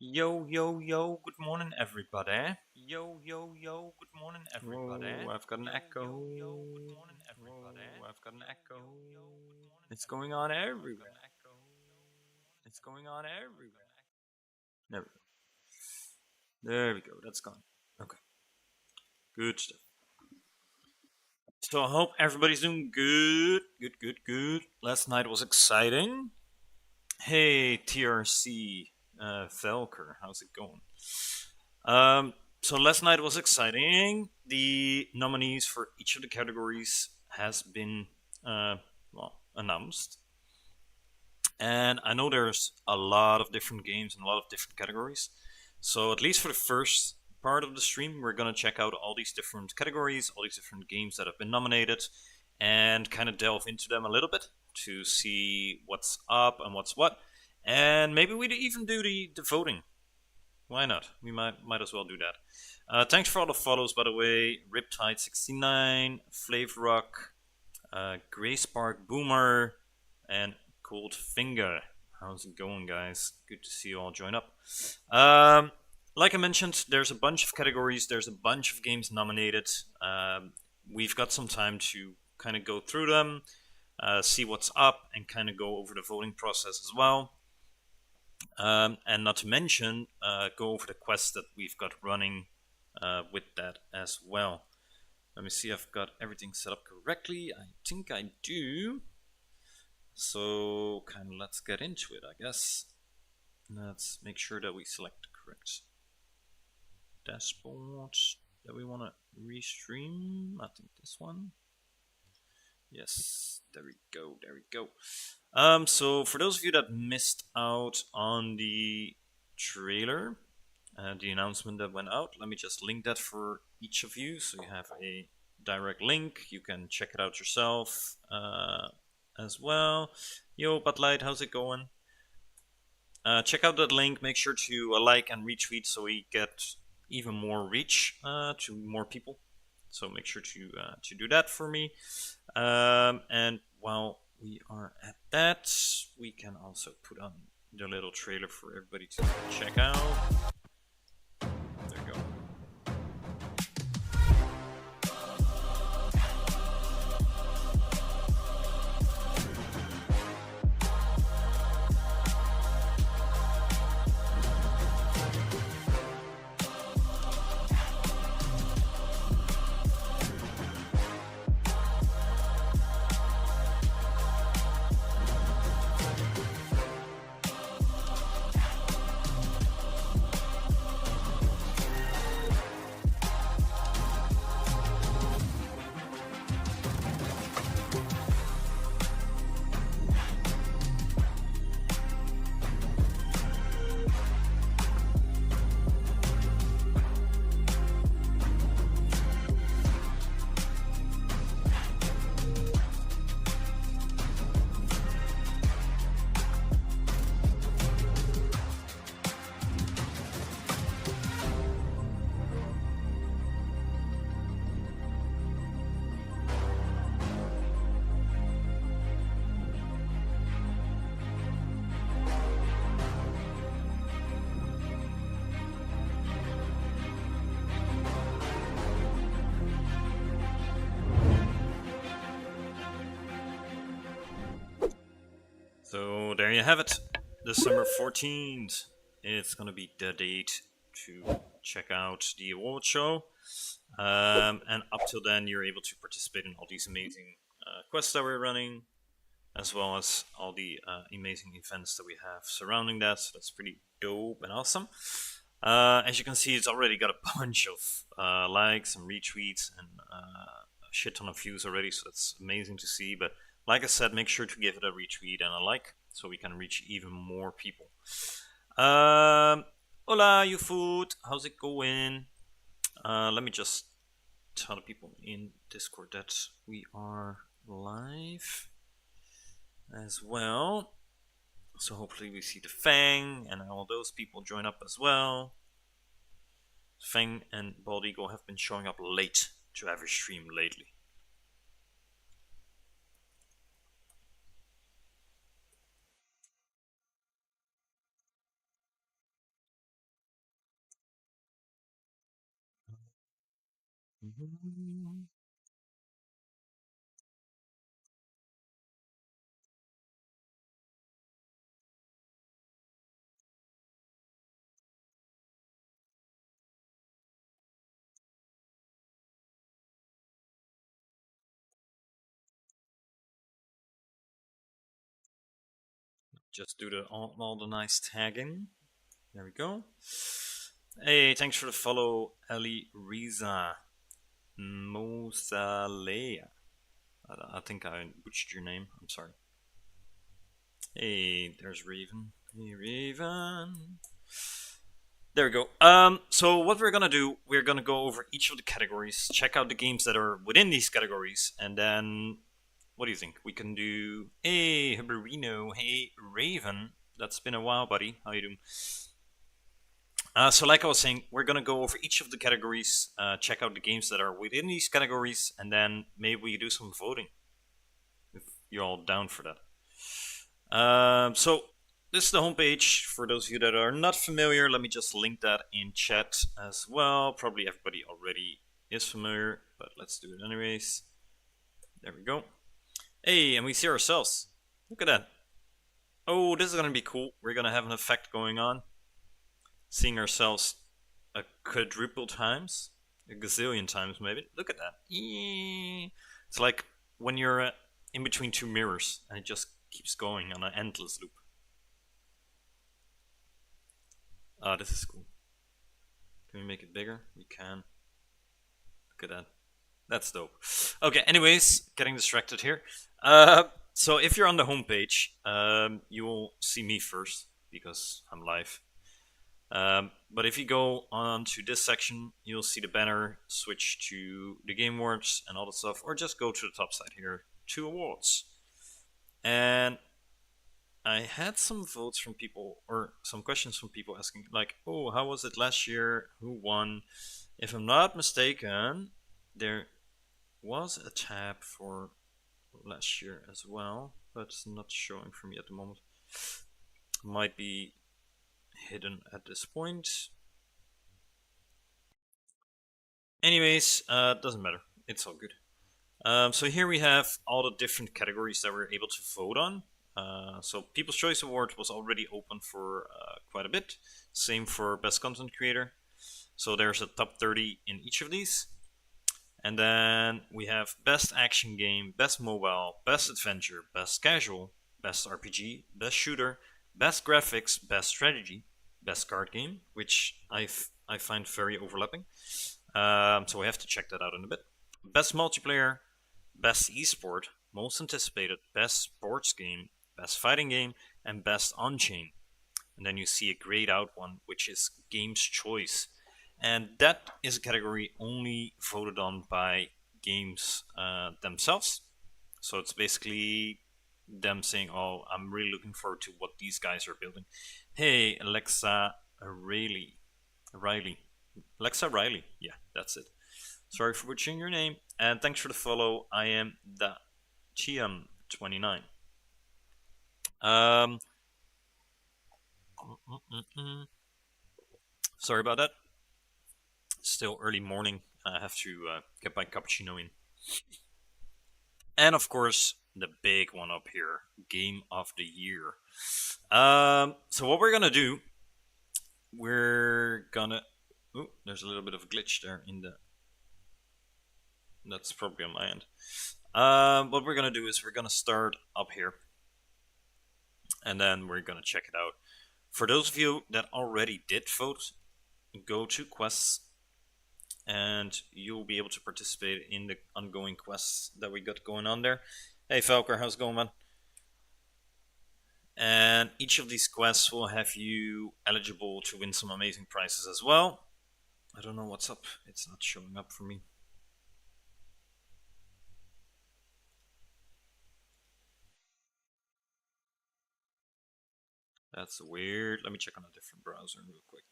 Yo, yo, yo, good morning, everybody. Yo, yo, yo, good morning, everybody. Whoa, I've got an echo. Whoa, I've got an echo. It's going on everywhere. It's going on everywhere. There we go. There we go. That's gone. Okay. Good stuff. So I hope everybody's doing good. Good. Last night was exciting. Hey, TRC Velker, how's it going? So last night was exciting. The nominees for each of the categories has been announced, and I know there's a lot of different games and a lot of different categories. So at least for the first part of the stream, we're gonna check out all these different categories, all these different games that have been nominated, and kind of delve into them a little bit to see what's up and what's what, and maybe we even do the voting. Why not? We might as well do that. Thanks for all the follows, by the way. Riptide69, Flav Rock, Grey Spark Boomer, and Cold Finger. How's it going, guys? Good to see you all join up. Like I mentioned, there's a bunch of categories. There's a bunch of games nominated. We've got some time to kind of go through them, see what's up, and kind of go over the voting process as well. And not to mention, go over the quests that we've got running with that as well. Let me see, I've got everything set up correctly. I think I do. So, kind of let's get into it, I guess. Let's make sure that we select the correct dashboard that we want to restream. I think this one. Yes, there we go. So for those of you that missed out on the trailer, the announcement that went out, let me just link that for each of you, so you have a direct link. You can check it out yourself as well. Yo, Bud how's it going? Check out that link. Make sure to like and retweet so we get even more reach to more people. So make sure to do that for me. And while we are at that, we can also put on the little trailer for everybody to check out. There you go. So there you have it, December 14th. It's gonna be the date to check out the award show. And up till then, you're able to participate in all these amazing quests that we're running, as well as all the amazing events that we have surrounding that. So that's pretty dope and awesome. As you can see, it's already got a bunch of likes and retweets and a shit ton of views already, so that's amazing to see. But like I said, make sure to give it a retweet and a like so we can reach even more people. Hola, you food. How's it going? Let me just tell the people in Discord that we are live as well. So hopefully we see the Fang and all those people join up as well. Fang and Bald Eagle have been showing up late to every stream lately. Just do all the nice tagging. There we go. Hey, thanks for the follow, Ali Riza Mosalea. I think I butchered your name. I'm sorry. Hey, there's Raven. Hey, Raven. There we go. So what we're gonna do, we're gonna go over each of the categories, check out the games that are within these categories, and then what do you think? We can do. Hey, Hiberino. Hey, Raven. That's been a while, buddy. How you doing? So, like I was saying, we're gonna go over each of the categories, check out the games that are within these categories, and then maybe we do some voting if you're all down for that. So this is the homepage. For those of you that are not familiar, let me just link that in chat as well. Probably everybody already is familiar, but let's do it anyways. There we go. Hey, and we see ourselves. Look at that. Oh, this is gonna be cool. We're gonna have an effect going on. Seeing ourselves a quadruple times, a gazillion times maybe. Look at that. It's like when you're in between two mirrors and it just keeps going on an endless loop. Ah, this is cool. Can we make it bigger? We can. Look at that. That's dope. Okay, anyways, getting distracted here. So if you're on the homepage, you will see me first because I'm live. But if you go on to this section, you'll see the banner, switch to the game awards and all that stuff, or just go to the top side here to awards. And I had some votes from people, or some questions from people asking, like, oh, how was it last year? Who won? If I'm not mistaken, there was a tab for last year as well, but it's not showing for me at the moment. Might be hidden at this point. Anyways, doesn't matter. It's all good. So here we have all the different categories that we're able to vote on. So People's Choice Award was already open for quite a bit. Same for Best Content Creator. So there's a top 30 in each of these. And then we have Best Action Game, Best Mobile, Best Adventure, Best Casual, Best RPG, Best Shooter, Best Graphics, Best Strategy, Best Card Game, which I find very overlapping. So we have to check that out in a bit. Best Multiplayer, Best Esport, Most Anticipated, Best Sports Game, Best Fighting Game, and Best On-Chain. And then you see a grayed out one, which is Game's Choice. And that is a category only voted on by games themselves. So it's basically them saying, oh, I'm really looking forward to what these guys are building. Hey, Alexa Riley. Alexa Riley. Yeah, that's it. Sorry for butchering your name. And thanks for the follow. I am the Chiam29. Um, Sorry about that. Still early morning. I have to get my cappuccino in. And of course, the big one up here, Game of the Year. So what we're gonna do, we're gonna. Oh, there's a little bit of a glitch there in the. That's probably on my end. What we're gonna do is we're gonna start up here, and then we're gonna check it out. For those of you that already did vote, go to quests and you'll be able to participate in the ongoing quests that we got going on there. Hey Falker, how's it going, man? And each of these quests will have you eligible to win some amazing prizes as well. I don't know what's up. It's not showing up for me. That's weird. Let me check on a different browser real quick.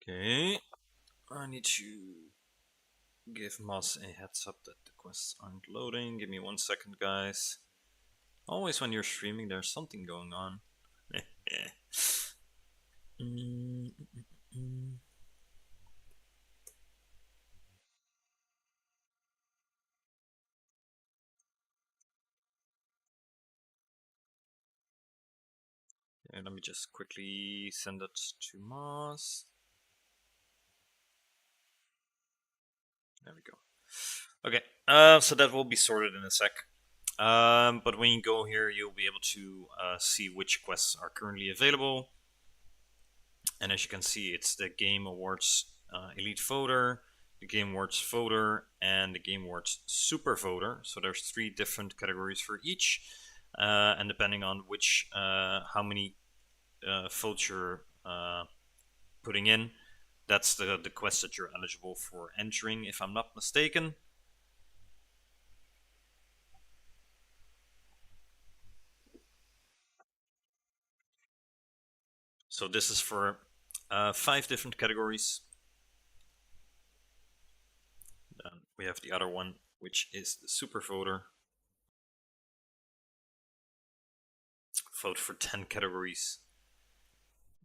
Okay. I need to give Moss a heads up that the quests aren't loading. Give me 1 second, guys. Always when you're streaming, there's something going on. Yeah, let me just quickly send it to Moss. There we go. Okay, so that will be sorted in a sec. But when you go here, you'll be able to see which quests are currently available. And as you can see, it's the Game Awards Elite Voter, the Game Awards Voter, and the Game Awards Super Voter. So there's 3 different categories for each, and depending on which, how many votes you're putting in, that's the quest that you're eligible for entering, if I'm not mistaken. So this is for 5 different categories. Then we have the other one, which is the Super Voter. Vote for 10 categories.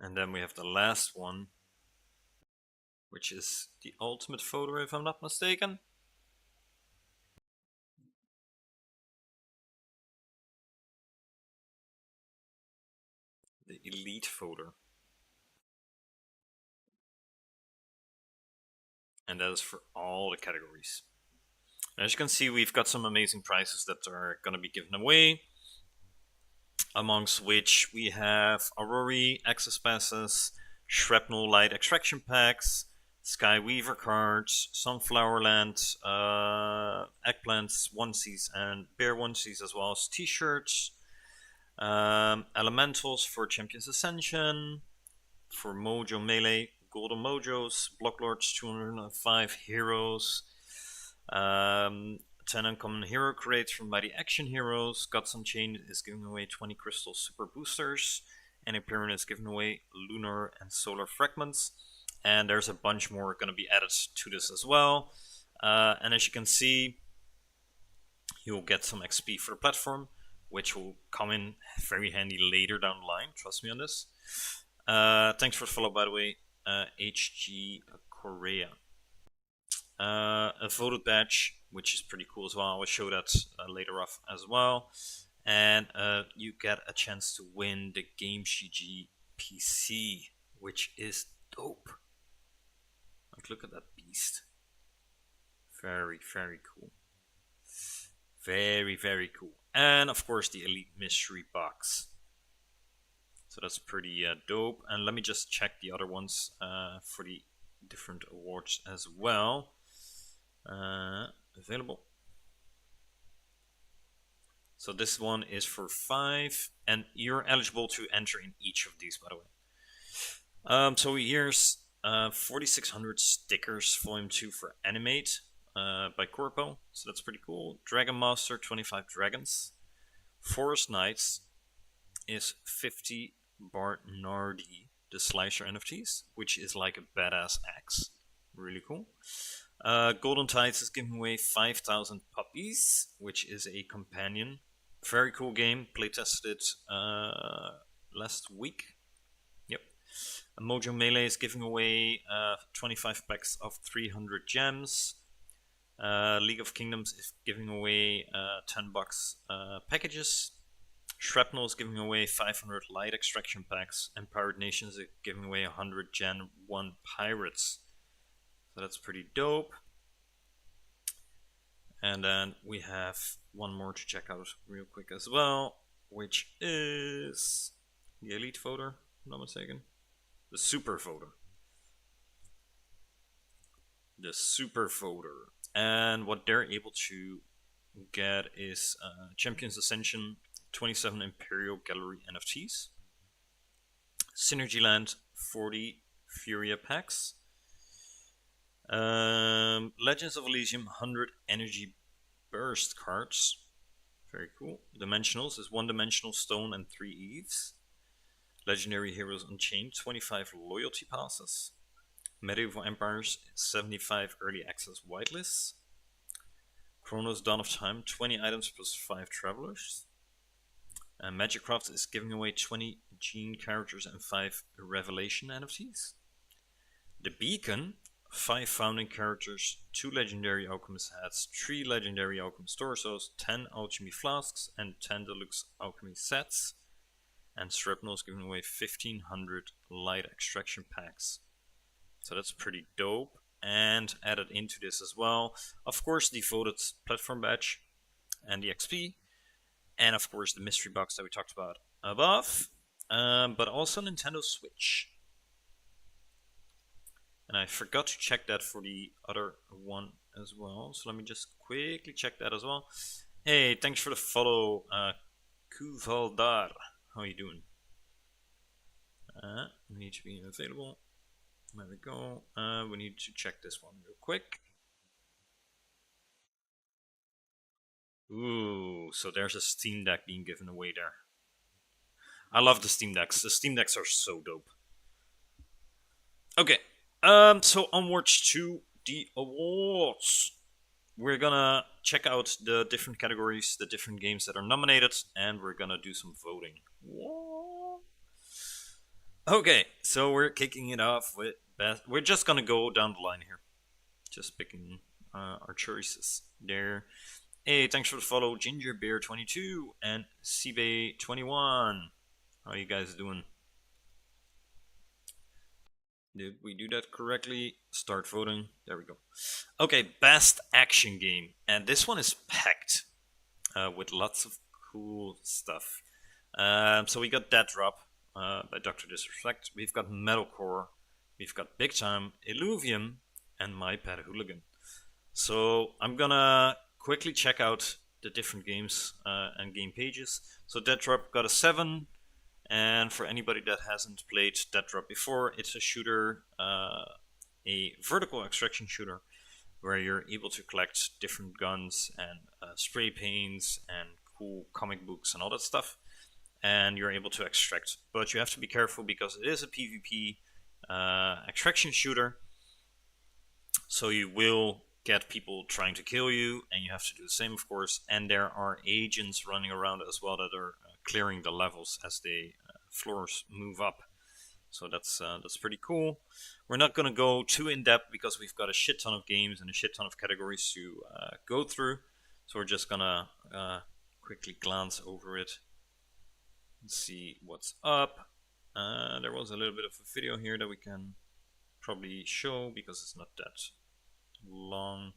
And then we have the last one, which is the Ultimate Voter, if I'm not mistaken. The Elite Voter. And that is for all the categories. As you can see, we've got some amazing prizes that are going to be given away, amongst which we have Aurori, Access Passes, Shrapnel Light Extraction Packs, Sky Weaver cards, Sunflowerland, Eggplants onesies, and Bear onesies, as well as t-shirts, Elementals for Champions Ascension, for Mojo Melee, Golden Mojos, Blocklords 205 Heroes, 10 uncommon hero crates from Mighty Action Heroes. Gods Unchained is giving away 20 crystal super boosters, and Imperium is giving away lunar and solar fragments. And there's a bunch more going to be added to this as well. And as you can see, you'll get some XP for the platform, which will come in very handy later down the line. Trust me on this. Thanks for the follow, by the way, HG Korea. A voted badge, which is pretty cool as well. I will show that later off as well. And you get a chance to win the Game GG PC, which is dope. Like, look at that beast. Very, very cool. Very, very cool. And of course, the Elite Mystery Box. So that's pretty dope. And let me just check the other ones for the different awards as well. Available. So this one is for 5, and you're eligible to enter in each of these, by the way. So here's 4600 stickers, volume 2 for Animate by Corpo. So that's pretty cool. Dragon Master, 25 dragons. Forest Knights is 50 Barnardi, the Slicer NFTs, which is like a badass axe. Really cool. Golden Tides is giving away 5,000 puppies, which is a companion. Very cool game. Playtested it last week. Yep. Mojo Melee is giving away 25 packs of 300 gems. League of Kingdoms is giving away 10 bucks packages. Shrapnel is giving away 500 light extraction packs, and Pirate Nations is giving away 100 Gen 1 pirates. So that's pretty dope. And then we have one more to check out real quick as well, which is the Elite Voter, if I'm not mistaken. The Super Voter. The Super Voter. And what they're able to get is Champions Ascension, 27 Imperial Gallery NFTs, Synergy Land, 40 Furia packs, Legends of Elysium, 100 Energy Burst cards. Very cool. Dimensionals is 1 Dimensional Stone and 3 Eves. Legendary Heroes Unchained, 25 Loyalty Passes. Medieval Empires 75 early access whitelists. Chronos Dawn of Time 20 items plus 5 travelers. Magicraft is giving away 20 gene characters and 5 revelation NFTs. The Beacon 5 founding characters, 2 legendary alchemist hats, 3 legendary alchemist torsos, 10 alchemy flasks, and 10 deluxe alchemy sets. And Shrapnel is giving away 1500 light extraction packs. So that's pretty dope. And added into this as well, of course, the voted platform badge and the XP. And of course, the mystery box that we talked about above. But also Nintendo Switch. And I forgot to check that for the other one as well. So let me just quickly check that as well. Hey, thanks for the follow, Kuvaldar. How are you doing? We need to be available. There we go. We need to check this one real quick. Ooh, so there's a Steam Deck being given away there. I love the Steam Decks. The Steam Decks are so dope. Okay, so onwards to the awards. We're gonna check out the different categories, the different games that are nominated, and we're gonna do some voting. Whoa. Okay, so we're kicking it off with best. We're just gonna go down the line here, just picking our choices there. Hey, thanks for the follow, Gingerbeer22 and Sibe21. How are you guys doing? Did we do that correctly? Start voting. There we go. Okay, best action game. And this one is packed with lots of cool stuff. So we got Dead Drop by Dr. Disrespect. We've got Metalcore. We've got Big Time, Illuvium, and My Pet Hooligan. So I'm gonna quickly check out the different games and game pages. So Dead Drop got a 7. And for anybody that hasn't played Dead Drop before, it's a shooter, a vertical extraction shooter, where you're able to collect different guns and spray paints and cool comic books and all that stuff. And you're able to extract. But you have to be careful because it is a PvP extraction shooter. So you will get people trying to kill you, and you have to do the same, of course. And there are agents running around as well that are clearing the levels as the floors move up. So that's pretty cool. We're not gonna go too in depth because we've got a shit ton of games and a shit ton of categories to go through. So we're just gonna quickly glance over it and see what's up. There was a little bit of a video here that we can probably show because it's not that long.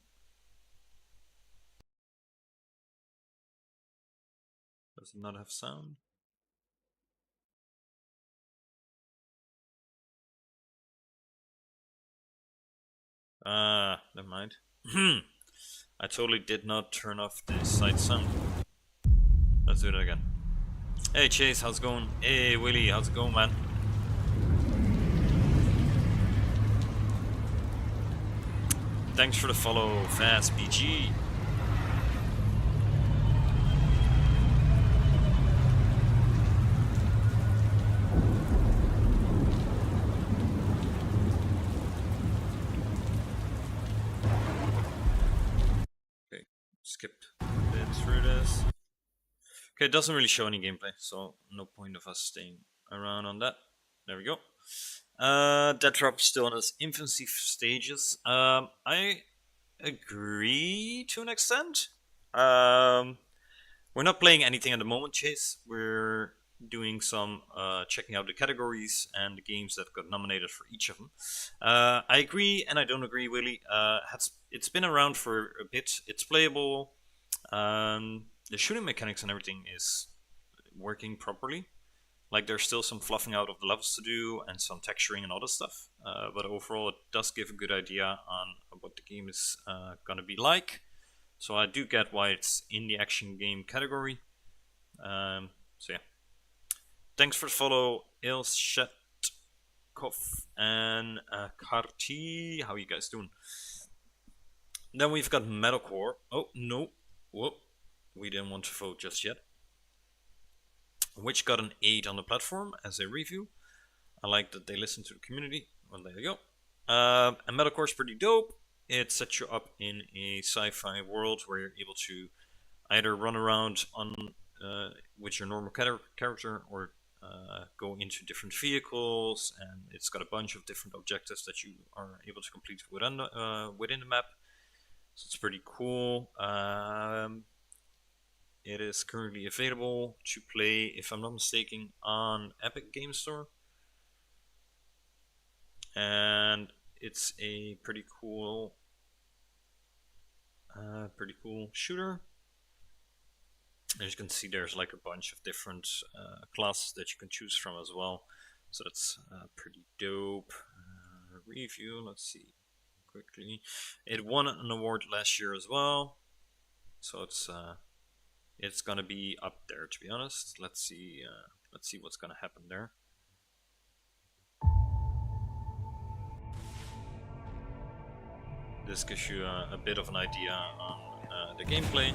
Does it not have sound? Never mind. I totally did not turn off the side sound. Let's do that again. Hey Chase, how's it going? Hey Willie, how's it going, man? Thanks for the follow, Fast BG. Okay, skipped a bit through this. Okay, it doesn't really show any gameplay, so no point of us staying around on that. There we go. Dead Drop still in its infancy stages. I agree to an extent. We're not playing anything at the moment, Chase. We're doing some checking out the categories and the games that got nominated for each of them. I agree and I don't agree, Willie. It's been around for a bit. It's playable. The shooting mechanics and everything is working properly. Like there's still some fluffing out of the levels to do and some texturing and other stuff. But overall, it does give a good idea on what the game is gonna be like. So I do get why it's in the action game category. So yeah. Thanks for the follow, Ilshetkov and Karti. How are you guys doing? Then we've got Metalcore. Oh, no. Whoop. We didn't want to vote just yet. Which got an 8 on the platform as a review. I like that they listen to the community. Well, there you go. And metalcore's pretty dope. It sets you up in a sci-fi world where you're able to either run around on with your normal character or go into different vehicles, and it's got a bunch of different objectives that you are able to complete within the map. So it's pretty cool. It is currently available to play, if I'm not mistaken, on Epic Game Store, and it's a pretty cool shooter. As you can see, there's like a bunch of different classes that you can choose from as well. So that's pretty dope. Review, let's see quickly. It won an award last year as well, so it's gonna be up there. To be honest, let's see what's gonna happen there. This gives you a bit of an idea on the gameplay.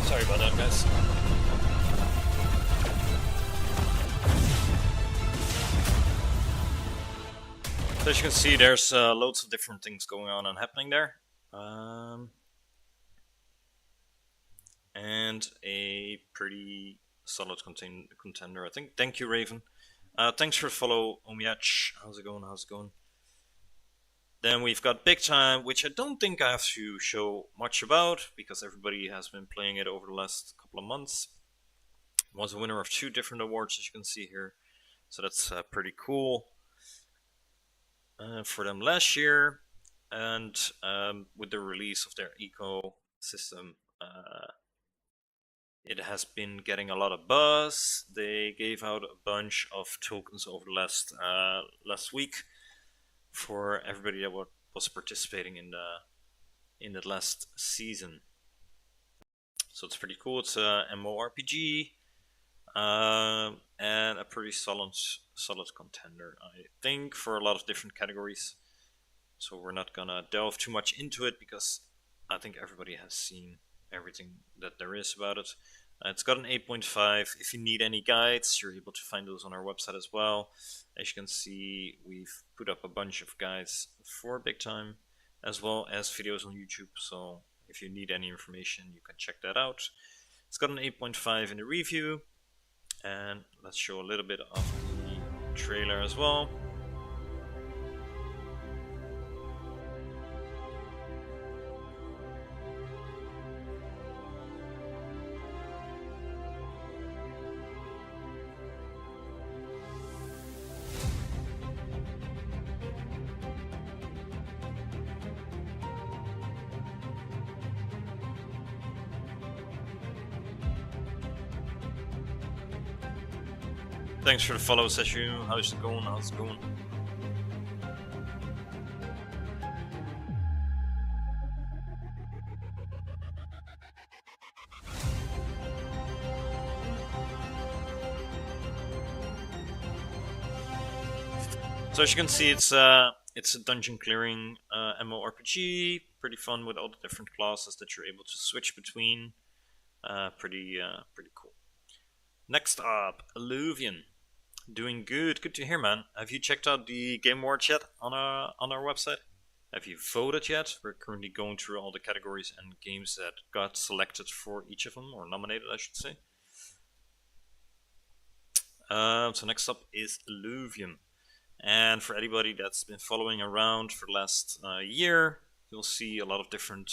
Sorry about that, guys. So as you can see, there's loads of different things going on and happening there. And a pretty solid contender, I think. Thank you, Raven. Thanks for the follow, Omiach. How's it going? Then we've got Big Time, which I don't think I have to show much about because everybody has been playing it over the last couple of months. Was a winner of 2 different awards, as you can see here, so that's pretty cool for them last year. And with the release of their eco system, it has been getting a lot of buzz. They gave out a bunch of tokens over the last week for everybody that was participating in the last season. So it's pretty cool. It's a MMORPG and a pretty solid contender, I think, for a lot of different categories. So we're not gonna delve too much into it because I think everybody has seen everything that there is about it. It's got an 8.5. If you need any guides, you're able to find those on our website as well. As you can see, we've put up a bunch of guides for Big Time, as well as videos on YouTube. So if you need any information, you can check that out. It's got an 8.5 in the review. And let's show a little bit of the trailer as well. Thanks for the follow, Seshu. How's it going? So as you can see, it's a dungeon clearing MMORPG. Pretty fun with all the different classes that you're able to switch between. Pretty cool. Next up, Illuvian. Doing good. Good to hear, man. Have you checked out the Game Awards yet on our website? Have you voted yet? We're currently going through all the categories and games that got selected for each of them, or nominated, I should say. So next up is Illuvian. And for anybody that's been following around for the last year, you'll see a lot of different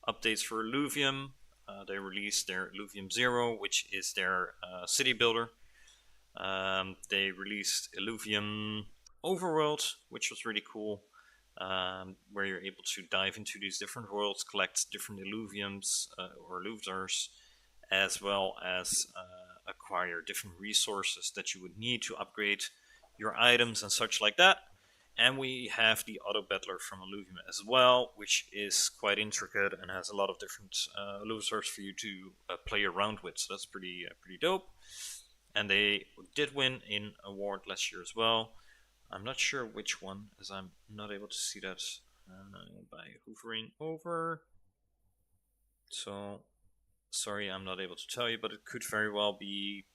updates for Illuvium. They released their Illuvium Zero, which is their city builder. They released Illuvium Overworld, which was really cool. where you're able to dive into these different worlds, collect different illuviums or illuvars, as well as acquire different resources that you would need to upgrade your items and such like that. And we have the auto battler from Illuvium as well, which is quite intricate and has a lot of different illuvars for you to play around with. So that's pretty dope. And they did win in award last year as well. I'm not sure which one, as I'm not able to see that by hovering over. So, sorry, I'm not able to tell you, but it could very well be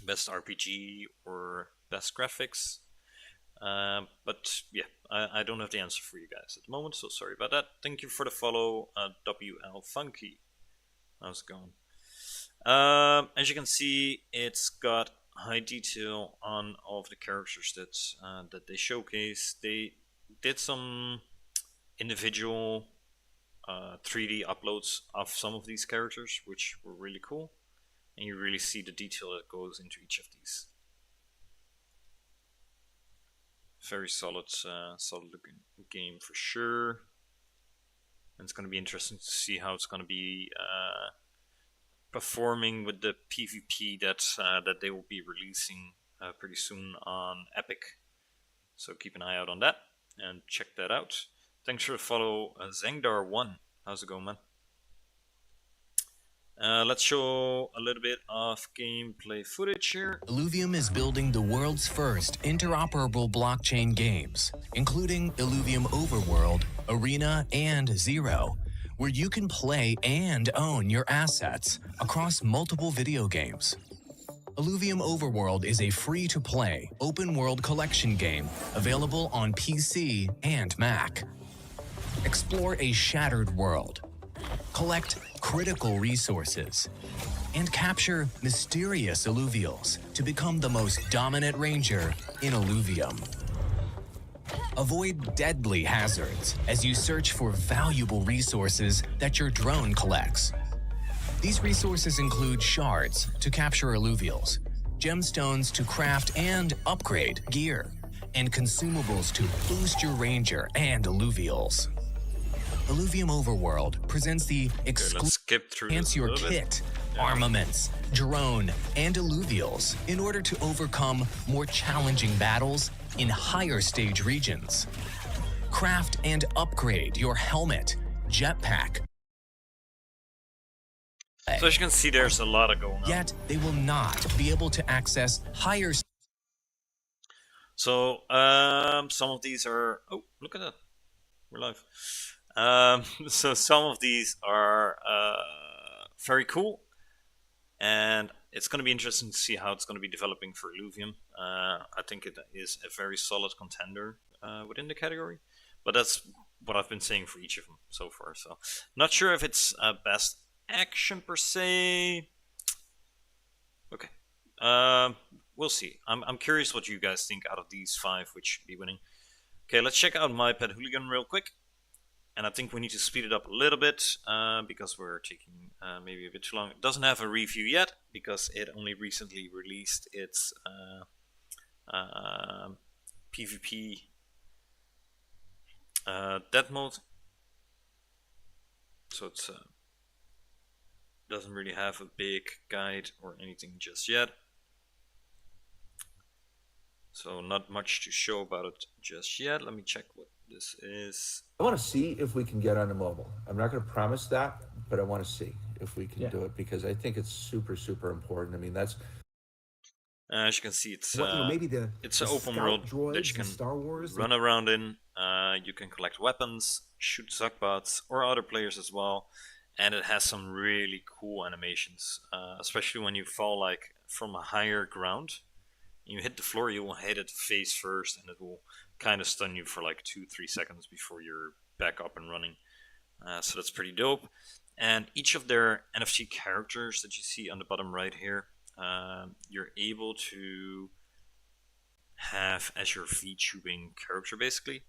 best RPG or best graphics. But yeah, I don't have the answer for you guys at the moment, so sorry about that. Thank you for the follow, WL Funky. How's it going? As you can see, it's got high detail on all of the characters that they showcase. They did some individual 3D uploads of some of these characters, which were really cool, and you really see the detail that goes into each of these. Very solid, solid looking game for sure. And it's going to be interesting to see how it's going to be performing with the PvP that they will be releasing pretty soon on Epic. So keep an eye out on that and check that out. Thanks for the follow, Zengdar1. How's it going, man? Let's show a little bit of gameplay footage here. Illuvium is building the world's first interoperable blockchain games, including Illuvium Overworld, Arena, and Zero, where you can play and own your assets across multiple video games. Illuvium Overworld is a free-to-play, open-world collection game available on PC and Mac. Explore a shattered world, collect critical resources, and capture mysterious illuvials to become the most dominant ranger in Illuvium. Avoid deadly hazards as you search for valuable resources that your drone collects. These resources include shards to capture illuvials, gemstones to craft and upgrade gear, and consumables to boost your ranger and illuvials. Illuvium Overworld presents the exclusive enhance your kit, armaments, drone, and illuvials in order to overcome more challenging battles in higher stage regions. Craft and upgrade your helmet, jetpack. So as you can see, there's a lot of going on. Yet they will not be able to access higher. So some of these are. Oh, look at that! We're live. So some of these are very cool, and it's going to be interesting to see how it's going to be developing for Illuvium. I think it is a very solid contender within the category, but that's what I've been saying for each of them so far. So not sure if it's best action per se. Okay, we'll see. I'm curious what you guys think out of these 5 which should be winning. Okay, let's check out My Pet Hooligan real quick. And I think we need to speed it up a little bit because we're taking maybe a bit too long. It doesn't have a review yet because it only recently released its PvP death mode. So it doesn't really have a big guide or anything just yet. So not much to show about it just yet. Let me check what this is. I want to see if we can get on the mobile. I'm not going to promise that, but I want to see if we can do it because I think it's super, super important. I mean, that's... As you can see, it's maybe it's an open world that you can Star Wars, run around in. You can collect weapons, shoot suckbots or other players as well, and it has some really cool animations, especially when you fall like from a higher ground. You hit the floor, you will hit it face first, and it will kind of stun you for like 2-3 seconds before you're back up and running. So that's pretty dope. And each of their NFT characters that you see on the bottom right here, you're able to have as your VTubing character basically.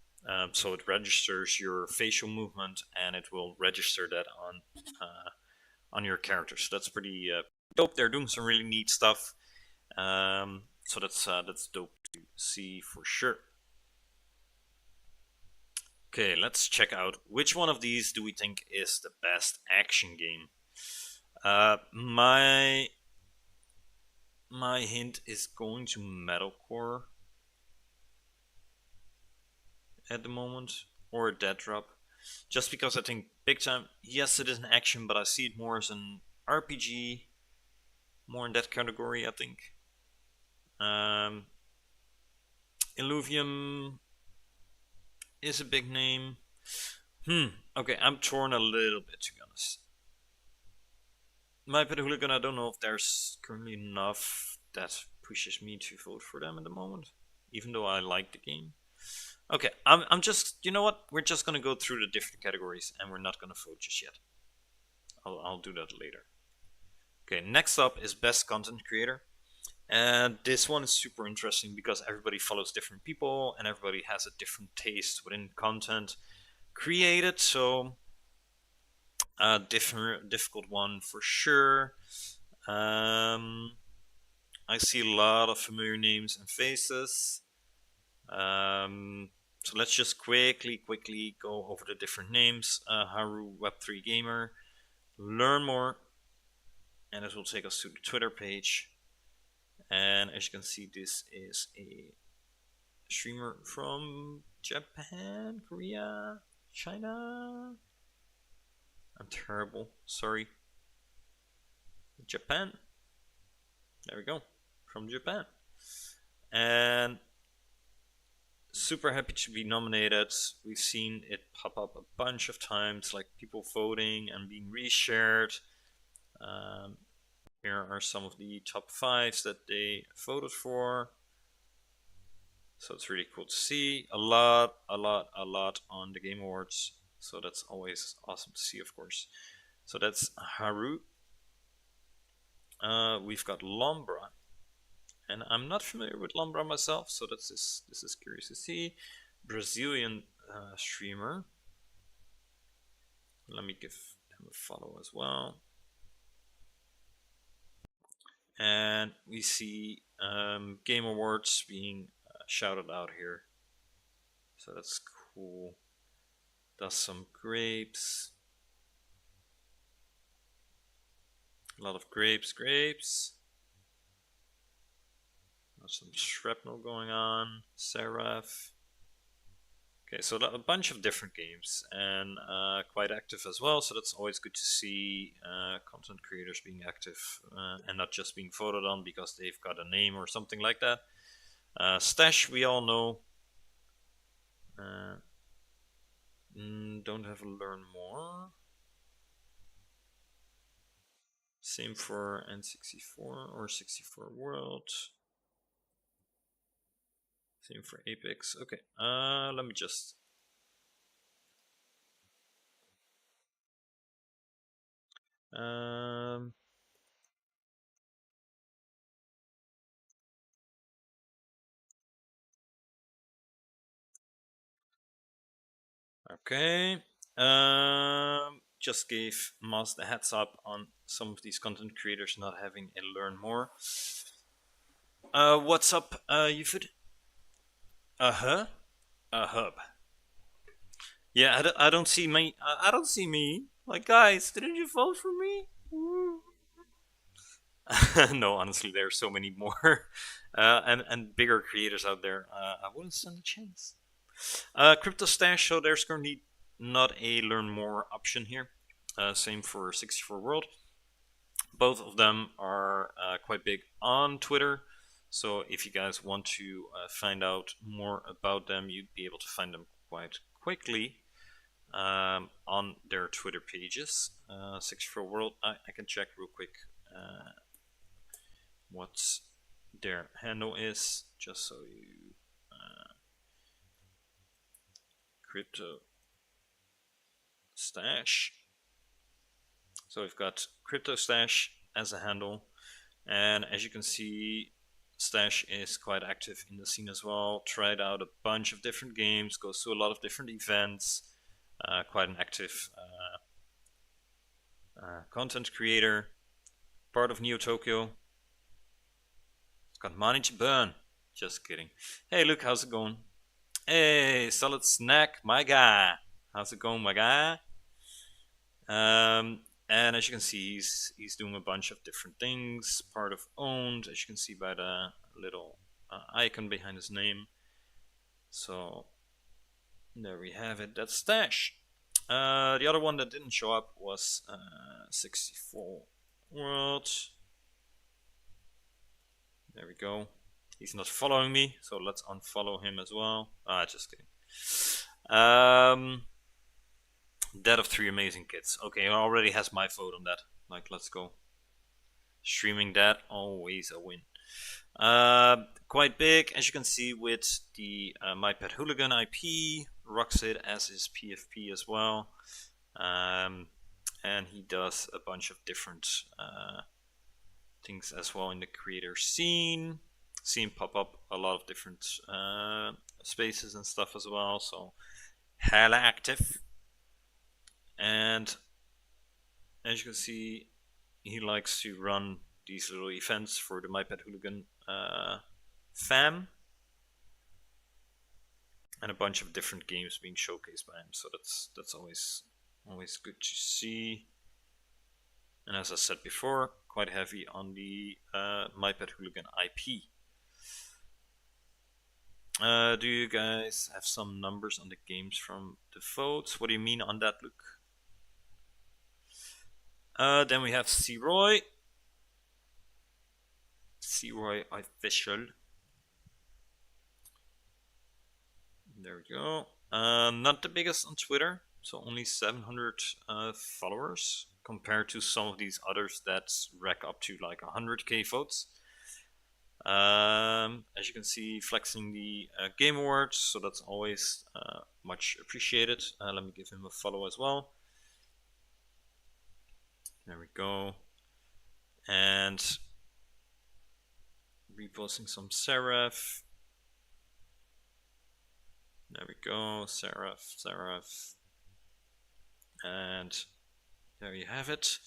So it registers your facial movement and it will register that on your character. So that's pretty dope. They're doing some really neat stuff. So that's dope to see for sure. Okay, let's check out which one of these do we think is the best action game. My hint is going to metalcore at the moment, or Dead Drop, just because I think big time. Yes, it is an action, but I see it more as an RPG, more in that category. I think. Um, Illuvium is a big name. Okay, I'm torn a little bit, to be honest. My Pet Hooligan, I don't know if there's currently enough that pushes me to vote for them at the moment, even though I like the game. Okay, I'm just, you know what? We're just gonna go through the different categories, and we're not gonna vote just yet. I'll do that later. Okay, next up is Best Content Creator. And this one is super interesting because everybody follows different people and everybody has a different taste within content created. So, a difficult one for sure. I see a lot of familiar names and faces. So let's just quickly go over the different names. Haru Web3 Gamer, learn more, and it will take us to the Twitter page. And as you can see, this is a streamer from Japan, Korea, China. I'm terrible, sorry. Japan. There we go, from Japan. And super happy to be nominated. We've seen it pop up a bunch of times, like people voting and being reshared. Here are some of the top 5s that they voted for. So it's really cool to see. A lot on the Game Awards. So that's always awesome to see, of course. So that's Haru. We've got Lombra. And I'm not familiar with Lombra myself, so this is curious to see. Brazilian streamer. Let me give him a follow as well. And we see Game Awards being shouted out here. So that's cool. Does some grapes. A lot of grapes. Some shrapnel going on. Seraph. Okay, so a bunch of different games and quite active as well. So that's always good to see content creators being active and not just being voted on because they've got a name or something like that. Stash, we all know. Don't have a learn more. Same for N64 or 64 World. Same for Apex. Okay, let me just... Okay. Just gave Moz the heads up on some of these content creators not having a learn more. What's up, Yufid? A hub. Yeah, I don't see me. I don't see me. Like, guys, didn't you vote for me? No, honestly, there are so many more and bigger creators out there. I wouldn't stand a chance. Crypto Stash. So there's currently not a learn more option here. Same for 64 World. Both of them are quite big on Twitter. So if you guys want to find out more about them, you'd be able to find them quite quickly on their Twitter pages. 64 World, I can check real quick what their handle is, just so you... Crypto Stash. So we've got Crypto Stash as a handle, and as you can see, Stash is quite active in the scene as well. Tried out a bunch of different games, goes to a lot of different events. Quite an active content creator. Part of Neo Tokyo. Got money to burn. Just kidding. Hey, Luke, how's it going? Hey, Solid Snack, my guy. How's it going, my guy? Um, and as you can see, he's doing a bunch of different things. Part of owned, as you can see by the little icon behind his name. So there we have it. That's Stash. The other one that didn't show up was 64 World. There we go. He's not following me, so let's unfollow him as well. Just kidding. Dead of Three Amazing Kids. Okay, already has my vote on that. Like, let's go. Streaming that, always a win. Quite big, as you can see, with the My Pet Hooligan IP. Rocks it as his PFP as well. And he does a bunch of different things as well in the creator scene. See him pop up a lot of different spaces and stuff as well. So, hella active. And as you can see, he likes to run these little events for the My Pet Hooligan fam, and a bunch of different games being showcased by him. So that's always good to see. And as I said before, quite heavy on the My Pet Hooligan IP. Do you guys have some numbers on the games from the votes? What do you mean on that, Luke? Then we have C-Roy. C-Roy official. There we go. Not the biggest on Twitter, so only 700 followers compared to some of these others that rack up to like 100k votes. As you can see, flexing the Game Awards, so that's always much appreciated. Let me give him a follow as well. There we go. And reposting some Seraph. There we go, Seraph. And there you have it.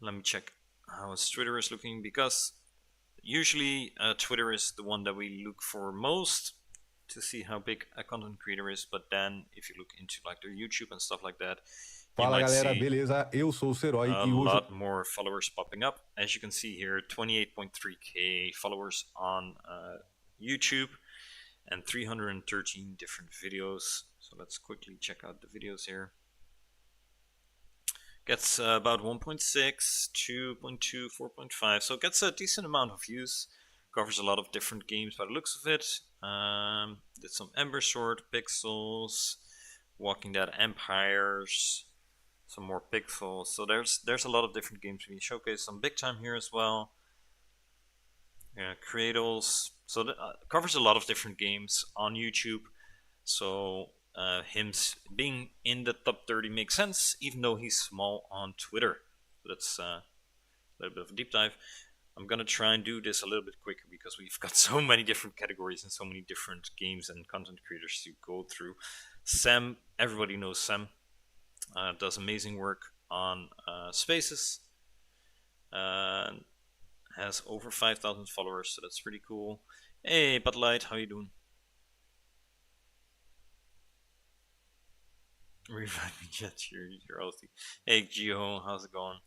Let me check how his Twitter is looking, because usually Twitter is the one that we look for most to see how big a content creator is, but then if you look into like their YouTube and stuff like that, you Fala might galera, see beleza? Eu sou o Serói a e hoje lot more followers popping up. As you can see here, 28.3k followers on YouTube and 313 different videos. So let's quickly check out the videos here. Gets about 1.6, 2.2, 4.5. So it gets a decent amount of views. Covers a lot of different games by the looks of it. Did some Ember Sword, Pixels, Walking Dead Empires, some more Pixels. So there's a lot of different games being showcased. Some big time here as well. Yeah, Cradles. So that covers a lot of different games on YouTube. So him being in the top 30 makes sense, even though he's small on Twitter. That's a little bit of a deep dive. I'm gonna try and do this a little bit quicker because we've got so many different categories and so many different games and content creators to go through. Sam, everybody knows Sam, does amazing work on Spaces. Has over 5,000 followers, so that's pretty cool. Hey, Bud Light, how you doing? Revive me, Jet, you're healthy. Hey, Gio, how's it going?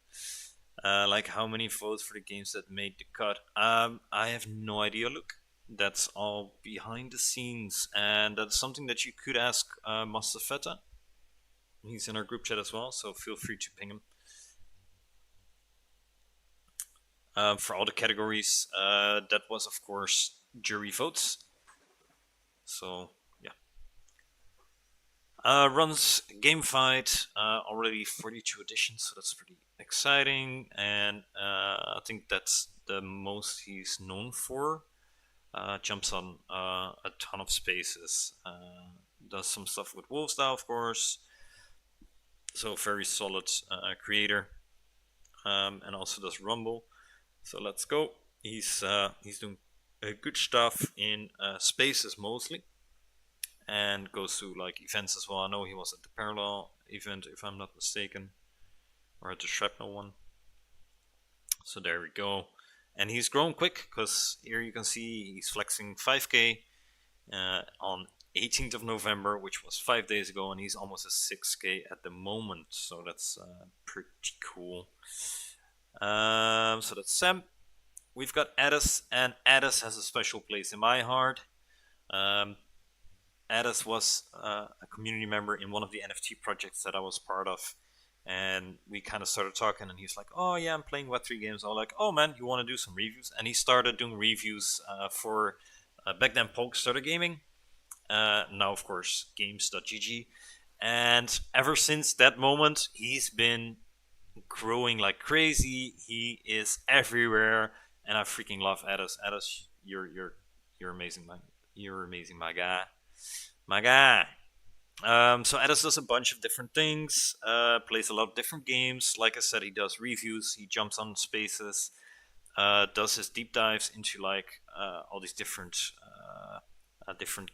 Like, how many votes for the games that made the cut? I have no idea, Luke. That's all behind the scenes, and that's something that you could ask Mastafeta. He's in our group chat as well, so feel free to ping him. For all the categories, that was, of course, jury votes. So, yeah. Runs Gamefight, already 42 editions, so that's pretty exciting. And I think that's the most he's known for. Jumps on a ton of spaces. Does some stuff with Wolfstyle, of course. So, very solid creator. And also does Rumble. So let's go. He's doing good stuff in spaces mostly, and goes to like events as well. I know he was at the Parallel event, if I'm not mistaken, or at the Shrapnel one. So there we go. And he's grown quick, because here you can see he's flexing 5k on 18th of November, which was 5 days ago, and he's almost a 6K at the moment. So that's pretty cool. So that's Sam. We've got Addis, and Addis has a special place in my heart. Um, Addis was a community member in one of the NFT projects that I was part of, and we kind of started talking. And he's like, "Oh yeah, I'm playing Web3 games." I was like, "Oh man, you want to do some reviews?" And he started doing reviews for back then Poke started gaming. Now, of course, games.gg. And ever since that moment, he's been growing like crazy. He is everywhere, and I freaking love Addis. Addis, you're amazing, man. You're amazing, my guy. My guy. So Addis does a bunch of different things. Plays a lot of different games. Like I said, he does reviews. He jumps on spaces. Does his deep dives into like all these different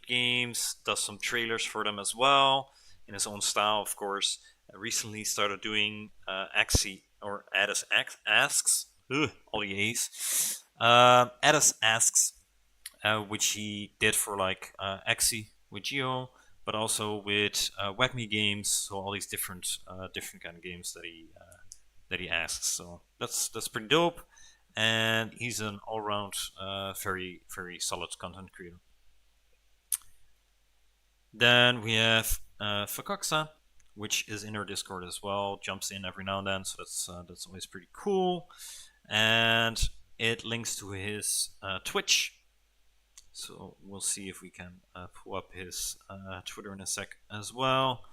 games. Does some trailers for them as well in his own style, of course. Recently started doing Axie or Addis asks. Ugh, all the A's. Addis asks, which he did for like Axie with Geo, but also with Whack Me games. So all these different kind of games that he asks. So that's pretty dope. And he's an all-round, very solid content creator. Then we have Fakoxa, which is in our Discord as well. Jumps in every now and then, so that's always pretty cool. And it links to his Twitch. So we'll see if we can pull up his Twitter in a sec as well.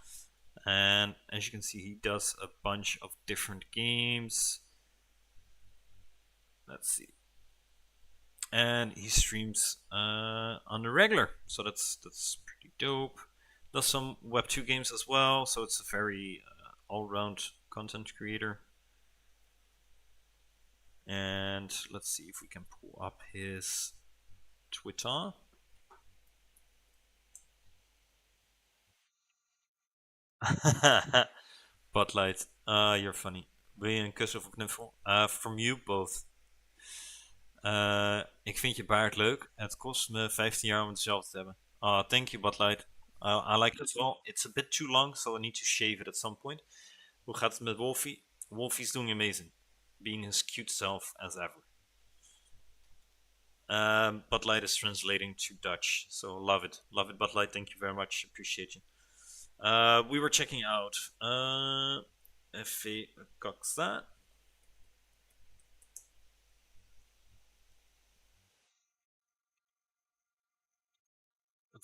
And as you can see, he does a bunch of different games. Let's see. And he streams on the regular, so that's pretty dope. Does some Web2 games as well, so it's a very all-round content creator. And let's see if we can pull up his Twitter. Spotlight, you're funny. Wil je een kus of een knuffel? From you both. Ik vind je baard leuk. Het kost me 15 jaar om hetzelfde te hebben. Thank you, Botlight. I like it as well. It's a bit too long, so I need to shave it at some point. Hoe gaat het met Wolfie? Wolfie's doing amazing. Being his cute self as ever. Botlight is translating to Dutch, so love it. Love it, Botlight. Thank you very much. Appreciate you. We were checking out F.A. Coxa.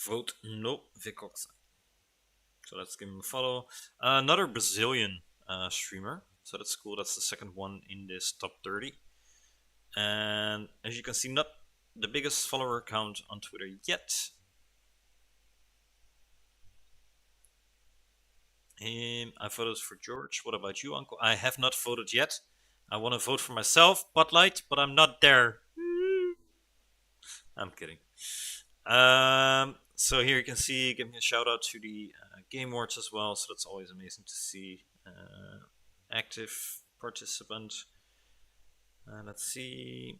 Vote no Vicoxa. So let's give him a follow. Another Brazilian streamer. So that's cool. That's the second one in this top 30. And as you can see, not the biggest follower count on Twitter yet. I voted for George. What about you, Uncle? I have not voted yet. I want to vote for myself, Spotlight, but I'm not there. I'm kidding. So here you can see, give me a shout out to the Game Awards as well. So that's always amazing to see. Active participant. Let's see.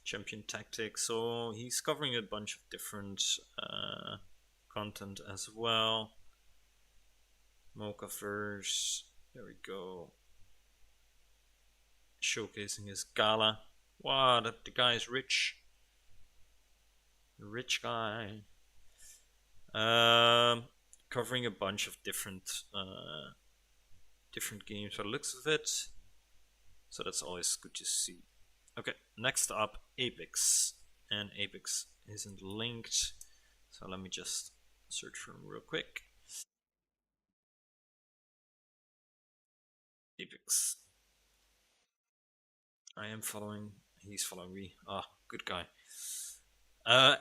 Champion Tactics. So he's covering a bunch of different content as well. Mochaverse. There we go. Showcasing his gala. Wow, the guy is rich. Rich guy. Covering a bunch of different games by the looks of it. So that's always good to see. Okay, next up, Apex. And Apex isn't linked. So let me just search for him real quick. Apex. I am following. He's following me. Good guy.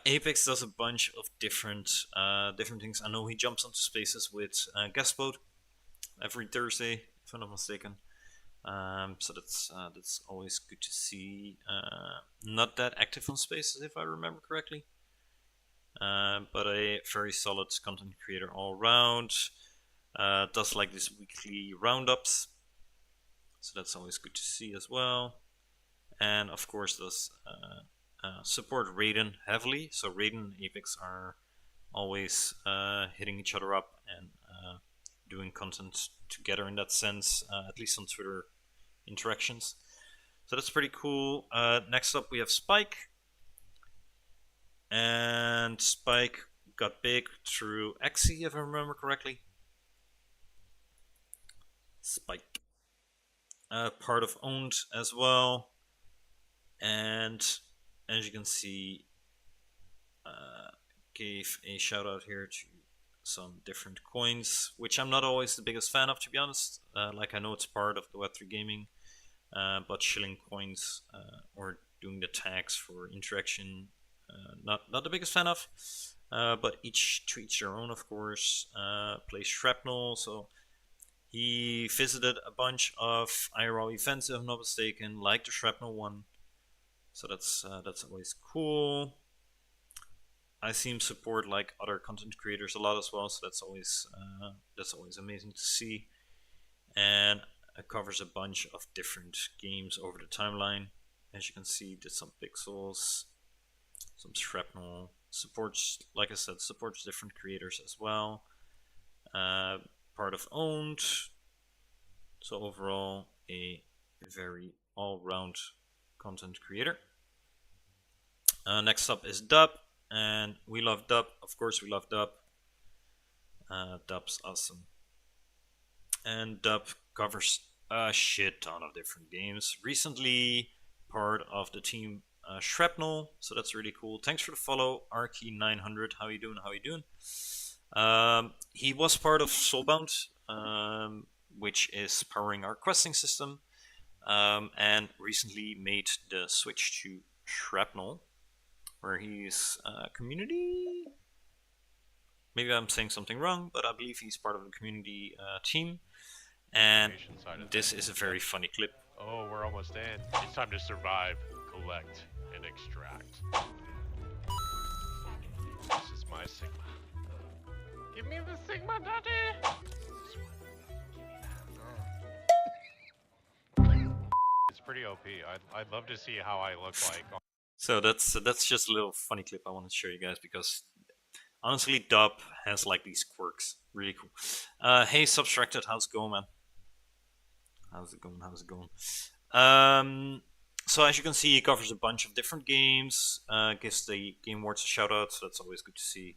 Apex does a bunch of different things. I know he jumps onto spaces with Guestboat every Thursday, if I'm not mistaken. So that's always good to see. Not that active on spaces, if I remember correctly. But a very solid content creator all around. Does like these weekly roundups, so that's always good to see as well. And of course does support Raiden heavily. So Raiden and Apex are always hitting each other up and doing content together in that sense, at least on Twitter interactions. So that's pretty cool. Next up, we have Spike. And Spike got big through Axie, if I remember correctly. Spike. Part of Owned as well. And as you can see, gave a shout out here to some different coins, which I'm not always the biggest fan of, to be honest. Like, I know it's part of the Web3 gaming, but shilling coins or doing the tags for interaction, not the biggest fan of. But each to each their own, of course. Plays Shrapnel, so he visited a bunch of IRL events, if I'm not mistaken, like the Shrapnel one. So that's always cool. I see him support like other content creators a lot as well, so that's always amazing to see. And it covers a bunch of different games over the timeline. As you can see, did some Pixels, some Shrapnel. Supports, like I said, supports different creators as well. Part of Owned. So overall, a very all-round content creator. Next up is Dub, and we love Dub. Of course, we love Dub. Dub's awesome. And Dub covers a shit ton of different games. Recently, part of the team Shrapnel, so that's really cool. Thanks for the follow, Arky900. How you doing? How you doing? He was part of Soulbound, which is powering our questing system, and recently made the switch to Shrapnel, where he's community. Maybe I'm saying something wrong, but I believe he's part of the community team. And this is a very funny clip. Oh, we're almost in. It's time to survive, collect, and extract. This is my Sigma. Give me the Sigma, Daddy! It's pretty OP. I'd love to see how I look like. So that's just a little funny clip I want to show you guys, because honestly, Dub has like these quirks. Really cool. Hey, Subtracted, how's it going, man? How's it going? So as you can see, he covers a bunch of different games, gives the Game Awards a shout out, so that's always good to see.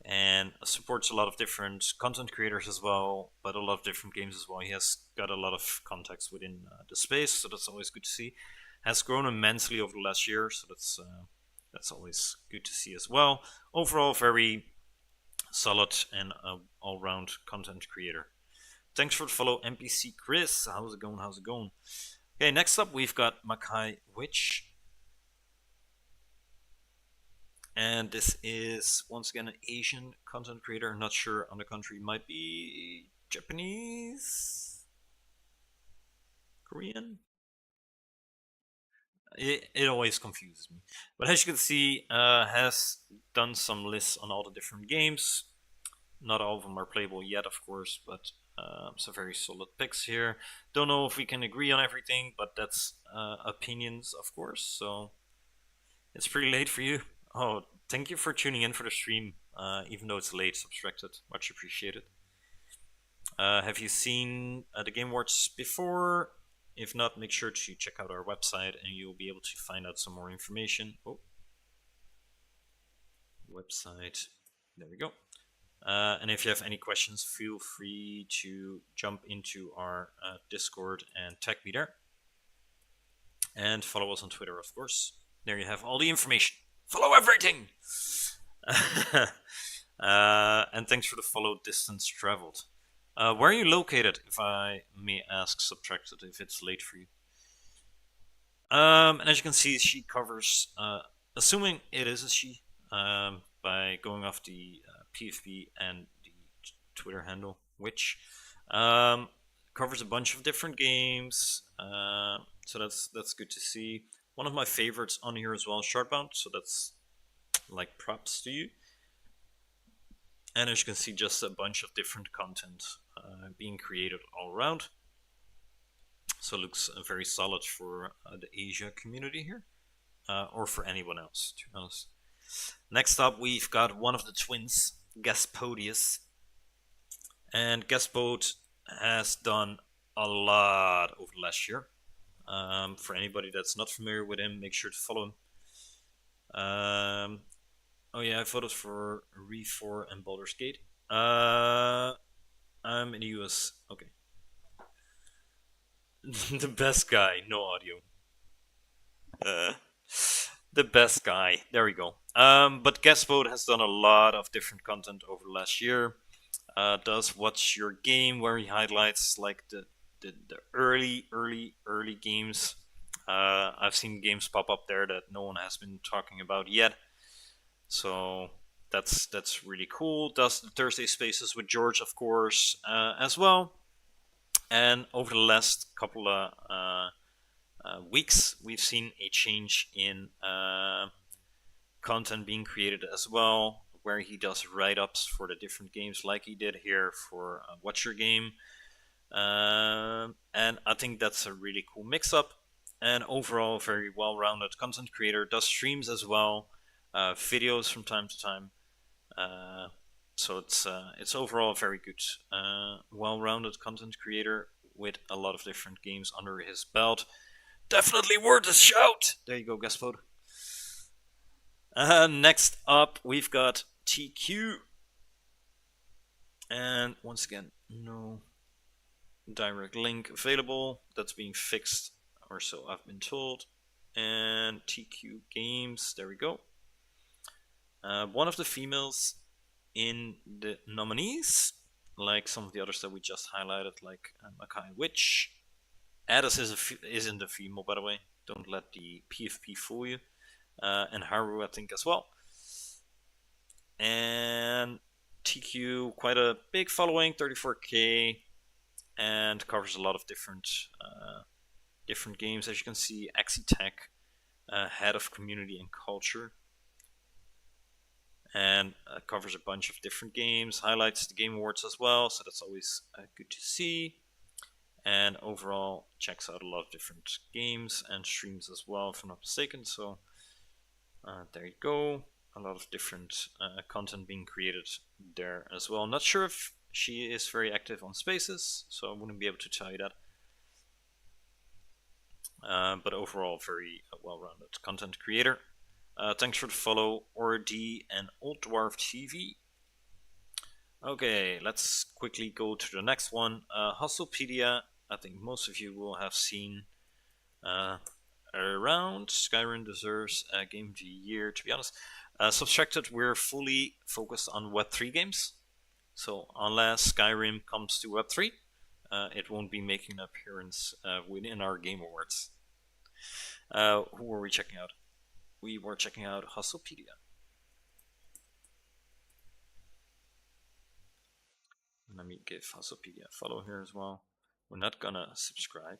And supports a lot of different content creators as well, but a lot of different games as well. He has got a lot of contacts within the space, so that's always good to see. Has grown immensely over the last year, so that's always good to see as well. Overall, very solid and all-round content creator. Thanks for the follow, NPC Chris. How's it going? Okay, next up we've got Makai Witch. And this is once again an Asian content creator. I'm not sure on the country. Might be Japanese? Korean? It always confuses me. But as you can see, has done some lists on all the different games. Not all of them are playable yet, of course, but some very solid picks here. Don't know if we can agree on everything, but that's opinions, of course. So it's pretty late for you. Oh, thank you for tuning in for the stream, even though it's late. Subtracted, much appreciated. Have you seen the Game Awards before? If not, make sure to check out our website and you'll be able to find out some more information. Oh, website, there we go. And if you have any questions, feel free to jump into our Discord and tag me there. And follow us on Twitter, of course. There you have all the information. Follow everything! And thanks for the follow, Distance Traveled. Where are you located, if I may ask, Subtracted, if it's late for you? And as you can see, she covers, assuming it is a she, by going off the PFP and the Twitter handle, which covers a bunch of different games. So that's good to see. One of my favorites on here as well, Shardbound. So that's like props to you. And as you can see, just a bunch of different content being created all around. So it looks very solid for the Asia community here. or for anyone else, to be honest. Next up, we've got one of the twins, Gaspodius. And Gaspod has done a lot over the last year. For anybody that's not familiar with him, make sure to follow him. Oh yeah, I voted for Re4 and Baldur's Gate. I'm in the US. Okay. The best guy, no audio. Uh, the best guy. There we go. But Gaspod has done a lot of different content over the last year. Does What's Your Game, where he highlights like the early games. I've seen games pop up there that no one has been talking about yet, so that's really cool. Does the Thursday Spaces with George, of course, as well. And over the last couple of weeks, we've seen a change in content being created as well, where he does write-ups for the different games, like he did here for What's Your Game. And I think that's a really cool mix-up. And overall, very well-rounded content creator. Does streams as well, videos from time to time. So it's overall a very good, well-rounded content creator with a lot of different games under his belt. Definitely worth a shout. There you go, Gaspod. Next up, we've got TQ. And once again, no direct link available. That's being fixed, or so I've been told. And TQ Games, there we go. One of the females in the nominees, like some of the others that we just highlighted, like Makai Witch. Addis isn't a female, by the way. Don't let the PFP fool you. And Haru, I think, as well. And TQ, quite a big following, 34k, and covers a lot of different games. As you can see, Axie Tech, head of community and culture, and covers a bunch of different games. Highlights the Game Awards as well, so that's always good to see. And overall, checks out a lot of different games and streams as well, if I'm not mistaken. So there you go. A lot of different content being created there as well. Not sure if she is very active on Spaces, so I wouldn't be able to tell you that. But overall, very well-rounded content creator. Thanks for the follow, Ord and Old Dwarf TV. Okay, let's quickly go to the next one. Hustlepedia, I think most of you will have seen around. Skyrim deserves a Game of the Year, to be honest. Subtracted, we're fully focused on Web3 games. So unless Skyrim comes to Web3, it won't be making an appearance within our Game Awards. Who were we checking out? We were checking out Hustlepedia. Let me give Hustlepedia a follow here as well. We're not gonna subscribe.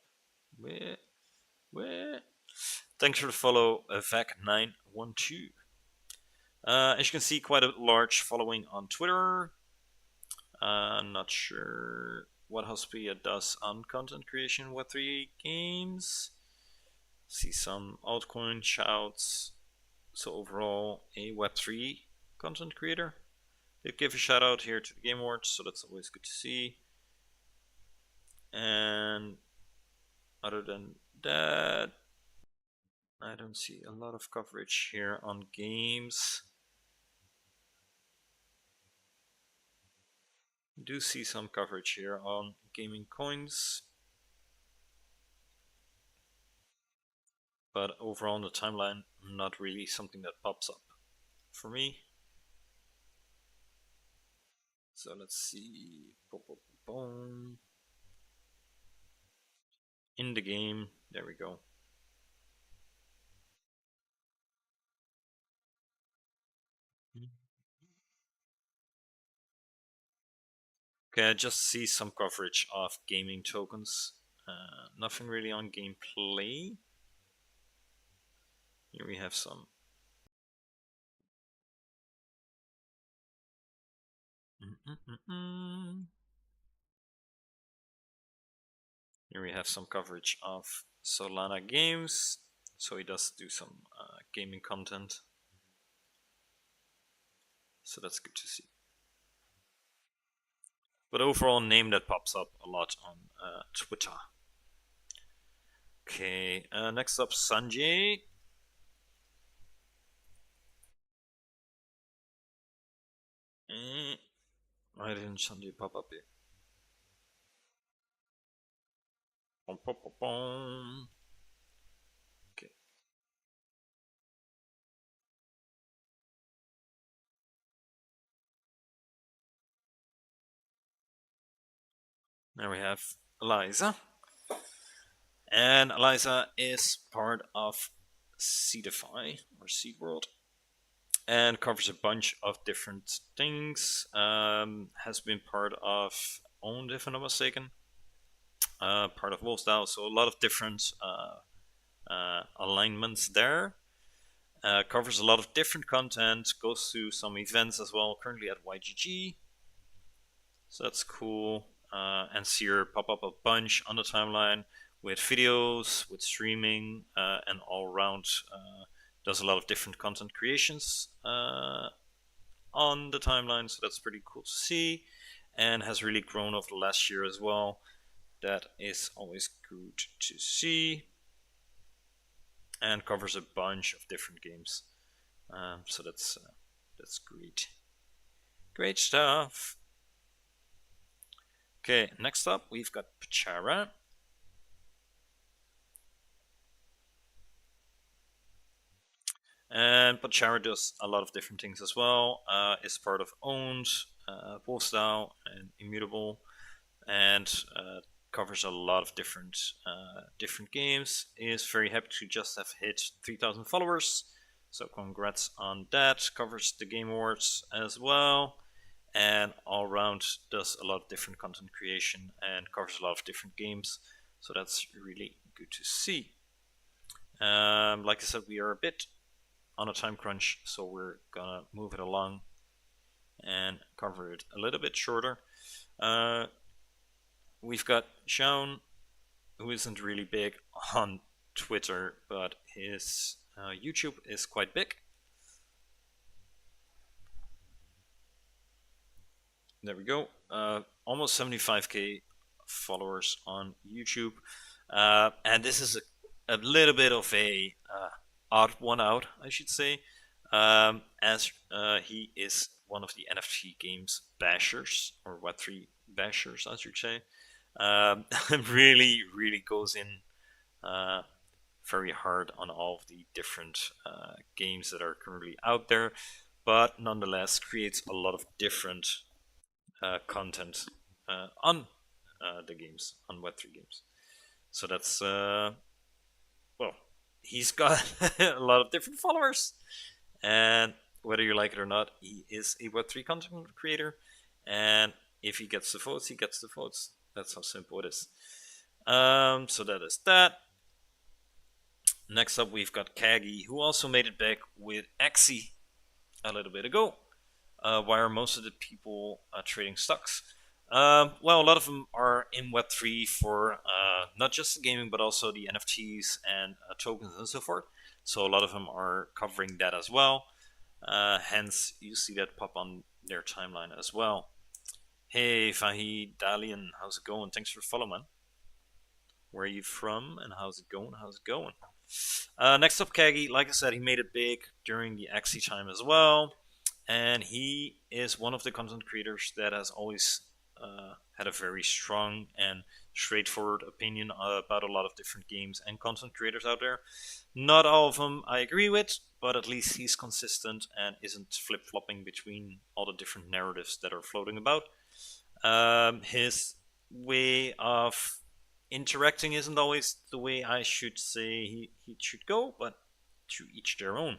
Thanks for the follow, VAC912. As you can see, quite a large following on Twitter. Not sure what Hustlepedia does on content creation Web3 games. See some altcoin shouts. So overall, a Web3 content creator. Did give a shout out here to the Game Awards, so that's always good to see. And other than that, I don't see a lot of coverage here on games. I do see some coverage here on gaming coins, but overall on the timeline, not really something that pops up for me. So let's see. In the game, there we go. Okay, I just see some coverage of gaming tokens. Nothing really on gameplay. Here we have some. Here we have some coverage of Solana games. So he does do some gaming content. So that's good to see. But overall, name that pops up a lot on Twitter. Okay, next up, Sanjay. Why didn't Sanjay pop up here? Okay. There we have Eliza. And Eliza is part of Seedify or Seed World and covers a bunch of different things. Has been part of Owned, if I'm not mistaken, part of Wolfstyle, so a lot of different alignments there. Covers a lot of different content, goes to some events as well, currently at YGG. So that's cool. And see her pop up a bunch on the timeline with videos, with streaming, and all around does a lot of different content creations on the timeline. So that's pretty cool to see, and has really grown over the last year as well. That is always good to see, and covers a bunch of different games. So that's great. Great stuff. Okay, next up we've got Pachara. And Pachara does a lot of different things as well. Is part of Owned, Wolfstyle, and Immutable, and covers a lot of different games. Is very happy to just have hit 3,000 followers, so congrats on that. Covers the Game Awards as well, and all around does a lot of different content creation and covers a lot of different games. So that's really good to see. Like I said, we are a bit on a time crunch, so we're gonna move it along and cover it a little bit shorter. We've got Sean, who isn't really big on Twitter, but his YouTube is quite big. There we go. Almost 75k followers on YouTube. And this is a little bit of a odd one out, I should say, as he is one of the NFT games bashers, or Web3 bashers, I should say. Really goes in very hard on all of the different games that are currently out there, but nonetheless creates a lot of different content on the games, on Web3 games. So that's, well, he's got a lot of different followers, and whether you like it or not, he is a Web3 content creator, and if he gets the votes, he gets the votes. That's how simple it is. So that is that. Next up, we've got Kagi, who also made it back with Axie a little bit ago. Why are most of the people trading stocks? Well, a lot of them are in Web3 for not just the gaming, but also the NFTs and tokens and so forth. So a lot of them are covering that as well. Hence, you see that pop on their timeline as well. Hey, Fahid Dalian, how's it going? Thanks for following, man. Where are you from, and how's it going? Next up, Kagi. Like I said, he made it big during the Axie time as well. And he is one of the content creators that has always had a very strong and straightforward opinion about a lot of different games and content creators out there. Not all of them I agree with, but at least he's consistent and isn't flip-flopping between all the different narratives that are floating about. His way of interacting isn't always the way I should say he should go, but to each their own.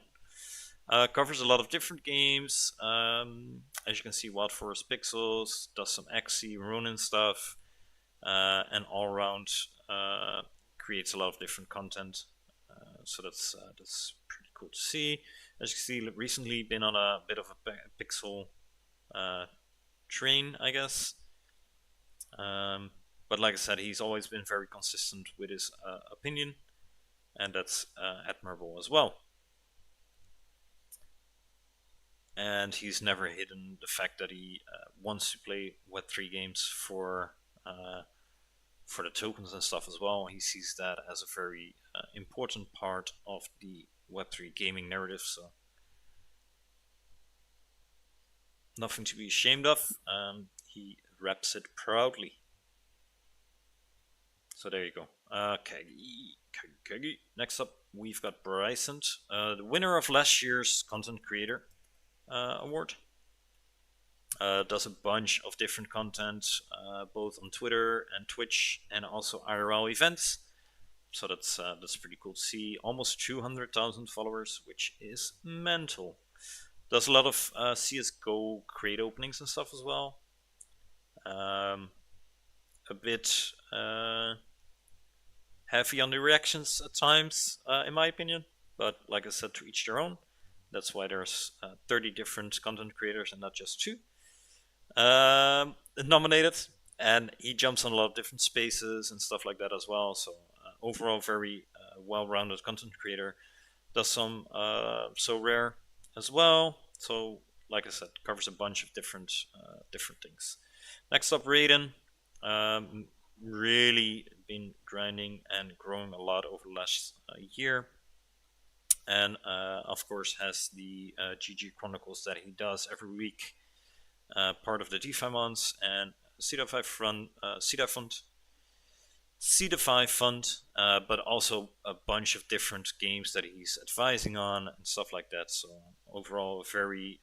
Covers a lot of different games. As you can see, Wild Forest Pixels, does some Axie, Ronin stuff, and all around creates a lot of different content. So that's pretty cool to see. As you can see, recently been on a bit of a pixel train, I guess. But like I said, he's always been very consistent with his opinion. and that's admirable as well. And he's never hidden the fact that he wants to play Web3 games for the tokens and stuff as well. He sees that as a very important part of the Web3 gaming narrative, so nothing to be ashamed of. He reps it proudly. So there you go. Kagi. Next up, we've got Bryson, the winner of last year's Content Creator Award. Does a bunch of different content, both on Twitter and Twitch, and also IRL events. So that's pretty cool to see. Almost 200,000 followers, which is mental. Does a lot of CS:GO crate openings and stuff as well. A bit heavy on the reactions at times, in my opinion. But like I said, to each their own. That's why there's 30 different content creators and not just 2 nominated. And he jumps on a lot of different spaces and stuff like that as well. So overall, very well-rounded content creator. Does some so rare as well. So like I said, covers a bunch of different things. Next up, Raiden. Really been grinding and growing a lot over the last year. And of course has the GG Chronicles that he does every week, part of the DeFi months, and CeDeFi Fund, but also a bunch of different games that he's advising on and stuff like that. So overall, a very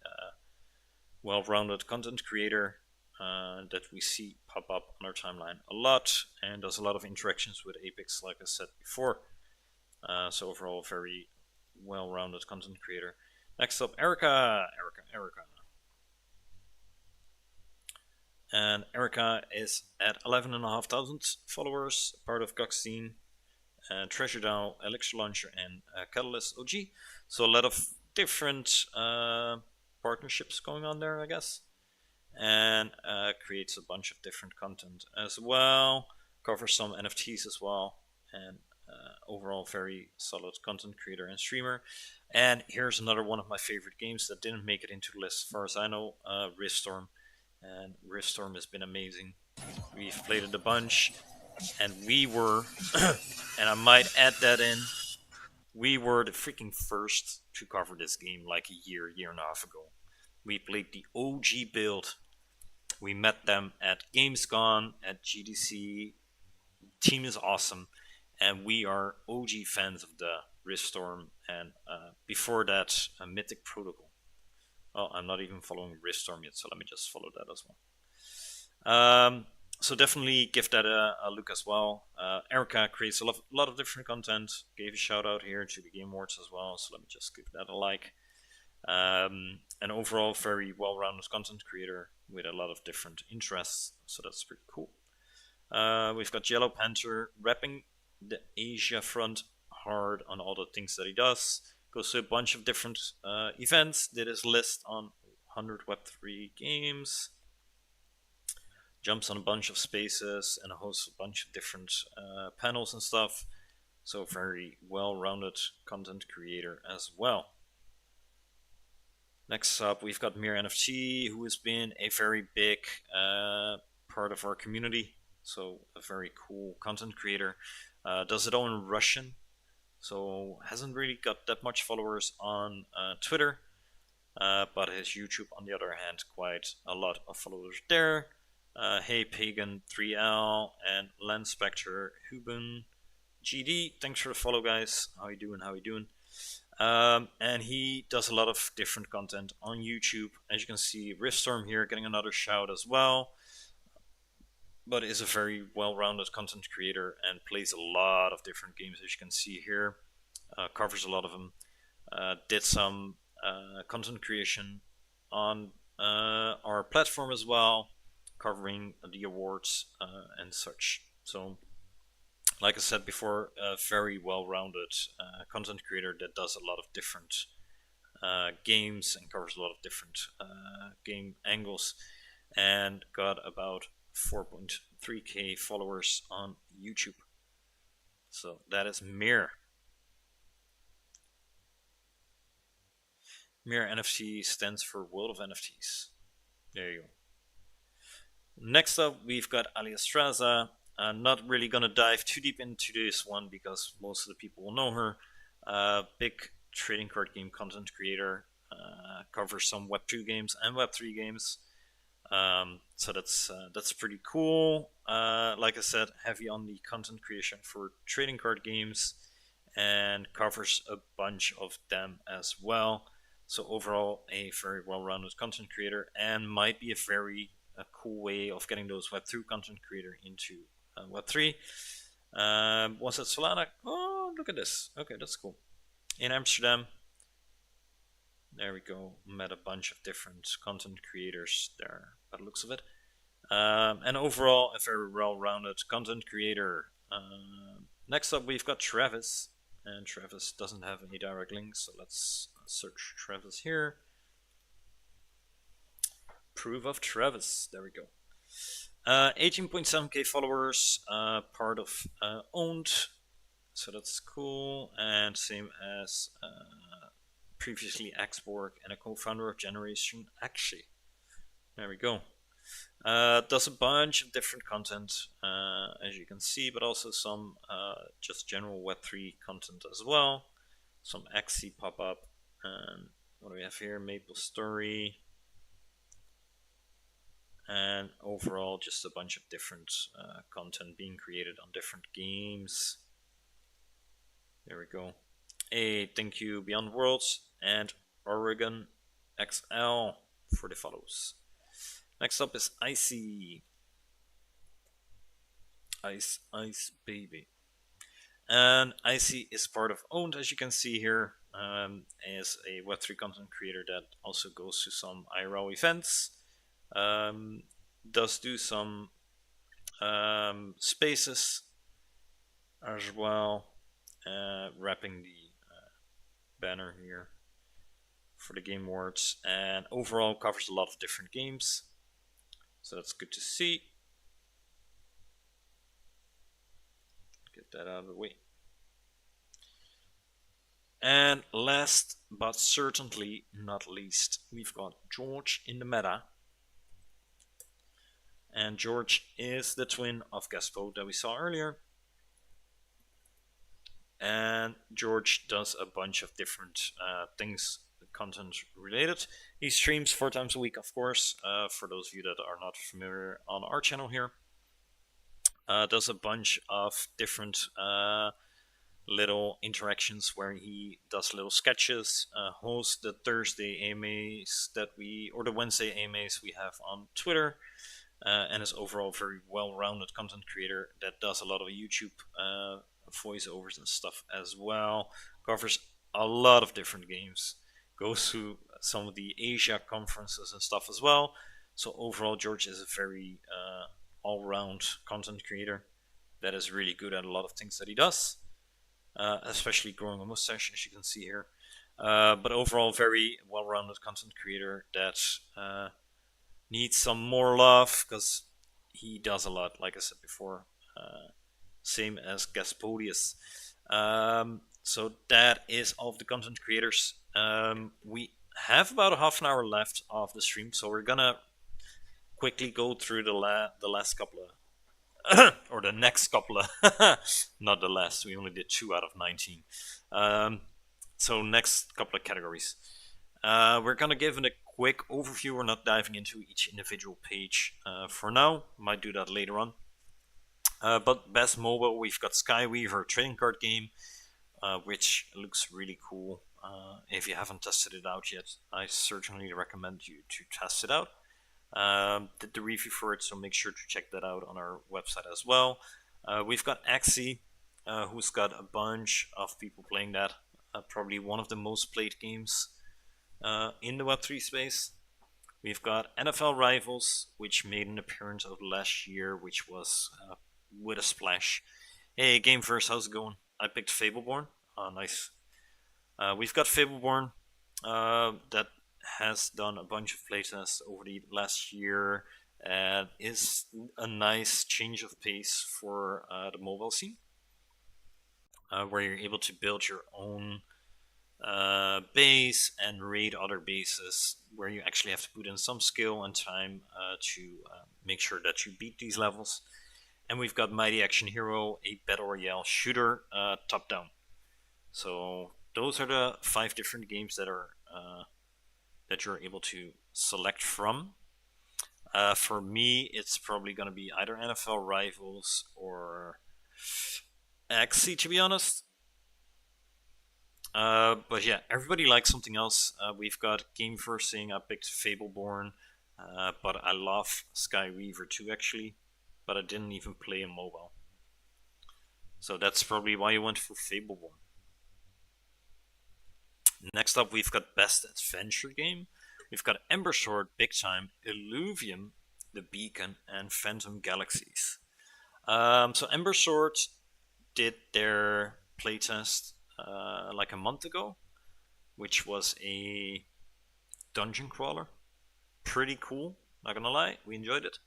well-rounded content creator that we see pop up on our timeline a lot, and does a lot of interactions with Apex, like I said before. So overall, very well-rounded content creator. Next up, Erica. And Erica is at 11,500 followers, part of Goxine, Treasure DAO, Elixir Launcher, and Catalyst OG. So a lot of different partnerships going on there, I guess. And creates a bunch of different content as well. Covers some NFTs as well. And overall, very solid content creator and streamer. And here's another one of my favorite games that didn't make it into the list, as far as I know, Riftstorm. And Riftstorm has been amazing. We've played it a bunch, and we were, and I might add that in, we were the freaking first to cover this game like a year and a half ago. We played the OG build. We met them at Gamescom, at GDC. Team is awesome, and we are OG fans of the Riftstorm, and before that, Mythic Protocol. Oh, I'm not even following Riftstorm yet, so let me just follow that as well. So definitely give that a look as well. Erica creates a lot of different content. Gave a shout out here to the Game Awards as well, so let me just give that a like. And overall, very well-rounded content creator with a lot of different interests, so that's pretty cool. We've got Yellow Panther repping the Asia front hard on all the things that he does. Goes to a bunch of different events, did his list on 100 Web3 games, jumps on a bunch of spaces, and hosts a bunch of different panels and stuff. So very well-rounded content creator as well. Next up, we've got Mir NFT, who has been a very big part of our community. So a very cool content creator. Does it all in Russian. So hasn't really got that much followers on Twitter, but his YouTube, on the other hand, quite a lot of followers there. Hey Pagan 3L and Lens Spectre Huben GD, thanks for the follow, guys. How you doing? And he does a lot of different content on YouTube. As you can see, Riftstorm here getting another shout as well. But is a very well-rounded content creator and plays a lot of different games, as you can see here. Covers a lot of them. Did some content creation on our platform as well, covering the awards and such. So, like I said before, a very well-rounded content creator that does a lot of different games and covers a lot of different game angles, and got about 4.3k followers on YouTube. So that is Mir. Mirror NFT stands for World of NFTs. There you go. Next up, we've got Aliastraza. Not really gonna dive too deep into this one because most of the people will know her. Big trading card game content creator. Covers some Web2 games and Web3 games. So that's pretty cool. Like I said, heavy on the content creation for trading card games, and covers a bunch of them as well. So overall, a very well-rounded content creator, and might be a cool way of getting those Web2 content creator into Web3. Was it Solana? Oh, look at this. Okay, that's cool. In Amsterdam. There we go. Met a bunch of different content creators there, by the looks of it. And overall, a very well-rounded content creator. Next up, we've got Travis. And Travis doesn't have any direct links, so let's search Travis here. Proof of Travis. There we go. 18.7k followers, part of Owned, so that's cool. And same as previously Xborg and a co-founder of Generation Axie. There we go. Does a bunch of different content, as you can see, but also some just general Web3 content as well. Some Axie pop-up, and what do we have here? Maple Story, and overall just a bunch of different content being created on different games. There we go. Thank you Beyond Worlds and Oregon XL for the follows. Next up is Icy. Ice Baby. And Icy is part of Owned, as you can see here. Is a Web3 content creator that also goes to some IRL events. Does do some spaces as well. Wrapping the banner here for the Game Awards, and overall covers a lot of different games, so that's good to see. Get that out of the way. And last but certainly not least, we've got George in the meta. And George is the twin of Gaspo that we saw earlier. And George does a bunch of different things, content related. He streams 4 times a week, of course, for those of you that are not familiar on our channel here. Does a bunch of different little interactions where he does little sketches, hosts the Thursday AMAs or the Wednesday AMAs we have on Twitter, and is overall very well-rounded content creator that does a lot of YouTube voiceovers and stuff as well. Covers a lot of different games, goes to some of the Asia conferences and stuff as well. So overall, George is a very all-round content creator that is really good at a lot of things that he does, especially growing a mustache, as you can see here. But overall, very well-rounded content creator that needs some more love because he does a lot, like I said before. Same as Gaspodius. So that is all of the content creators. We have about a half an hour left of the stream, so we're gonna quickly go through the last couple of or the next couple of not the last, we only did 2 out of 19. So next couple of categories. We're gonna give it a quick overview. We're not diving into each individual page for now. Might do that later on. But best mobile, we've got Skyweaver trading card game, which looks really cool. If you haven't tested it out yet, I certainly recommend you to test it out. Did the review for it, so make sure to check that out on our website as well. We've got Axie, who's got a bunch of people playing that. Probably one of the most played games in the Web3 space. We've got NFL Rivals, which made an appearance of last year, which was with a splash. Hey, Gameverse, how's it going? I picked Fableborn. Oh, nice. We've got Fableborn that has done a bunch of playtests over the last year and is a nice change of pace for the mobile scene, where you're able to build your own base and raid other bases where you actually have to put in some skill and time to make sure that you beat these levels. And we've got Mighty Action Hero, a battle royale shooter, top down. So those are the 5 different games that you're able to select from. For me, it's probably going to be either NFL Rivals or Axie, to be honest. But yeah, everybody likes something else. We've got Game First saying I picked Fableborn, but I love Sky Reaver too, actually. But I didn't even play in mobile. So that's probably why you went for Fableborn. Next up, we've got Best Adventure Game. We've got Ember Sword, Big Time, Illuvium, The Beacon, and Phantom Galaxies. So Ember Sword did their playtest like a month ago, which was a dungeon crawler. Pretty cool, not gonna lie, we enjoyed it.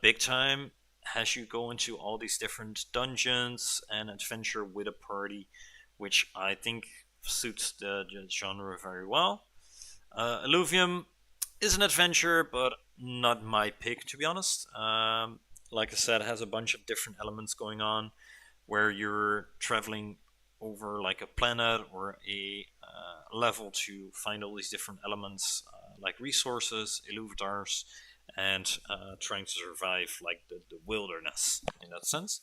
Big Time has you go into all these different dungeons and adventure with a party, which I think suits the genre very well. Illuvium is an adventure, but not my pick, to be honest. Like I said, it has a bunch of different elements going on where you're traveling over like a planet or a level to find all these different elements like resources, Illuvitars, and trying to survive like the wilderness in that sense.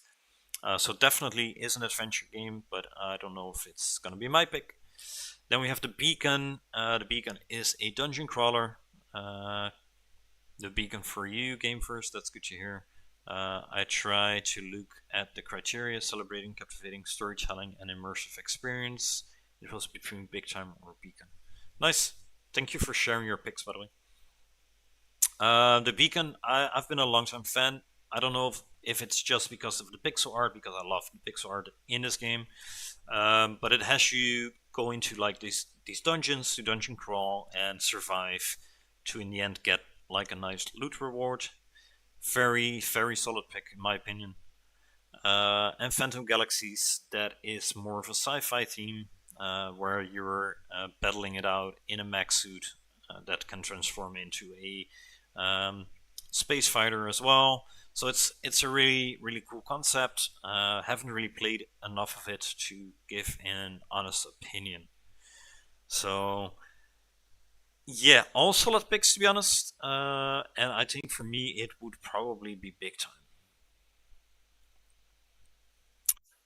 So definitely is an adventure game, but I don't know if it's gonna be my pick. Then we have the Beacon. The Beacon is a dungeon crawler. The Beacon for you, Game First. That's good to hear. I try to look at the criteria: celebrating, captivating, storytelling, and immersive experience. It was between Big Time or Beacon. Nice. Thank you for sharing your picks, by the way. The Beacon, I've been a long time fan. I don't know if it's just because of the pixel art, because I love the pixel art in this game. But it has you go into like these dungeons to dungeon crawl and survive to in the end get like a nice loot reward. Very solid pick in my opinion. And Phantom Galaxies, that is more of a sci-fi theme where you're battling it out in a mech suit that can transform into a space fighter as well. So it's a really cool concept. Haven't really played enough of it to give an honest opinion. So yeah, all solid picks to be honest. And I think for me it would probably be Big Time.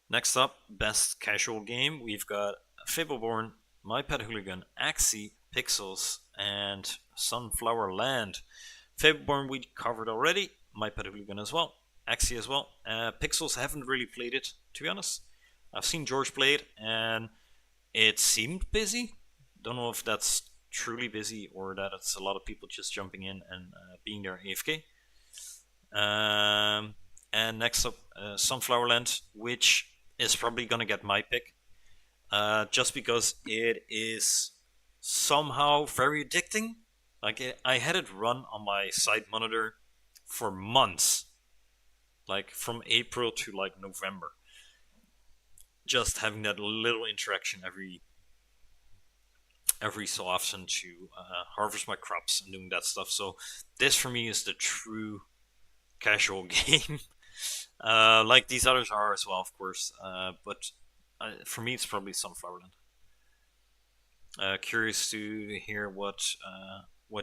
Next up, best casual game. We've got Fableborn, My Pet Hooligan, Axie, Pixels, and Sunflower Land. Fableborn we covered already. My Pet Hooligan as well. Axie as well. Pixels haven't really played it, to be honest. I've seen George play it, and it seemed busy. Don't know if that's truly busy or that it's a lot of people just jumping in and being there AFK. And next up, Sunflower Land, which is probably gonna get my pick, just because it is somehow very addicting. Like I had it run on my side monitor for months, like from April to like November. Just having that little interaction every so often to harvest my crops and doing that stuff. So this for me is the true casual game. Like these others are as well, of course. But for me, it's probably Sunflowerland. Curious to hear what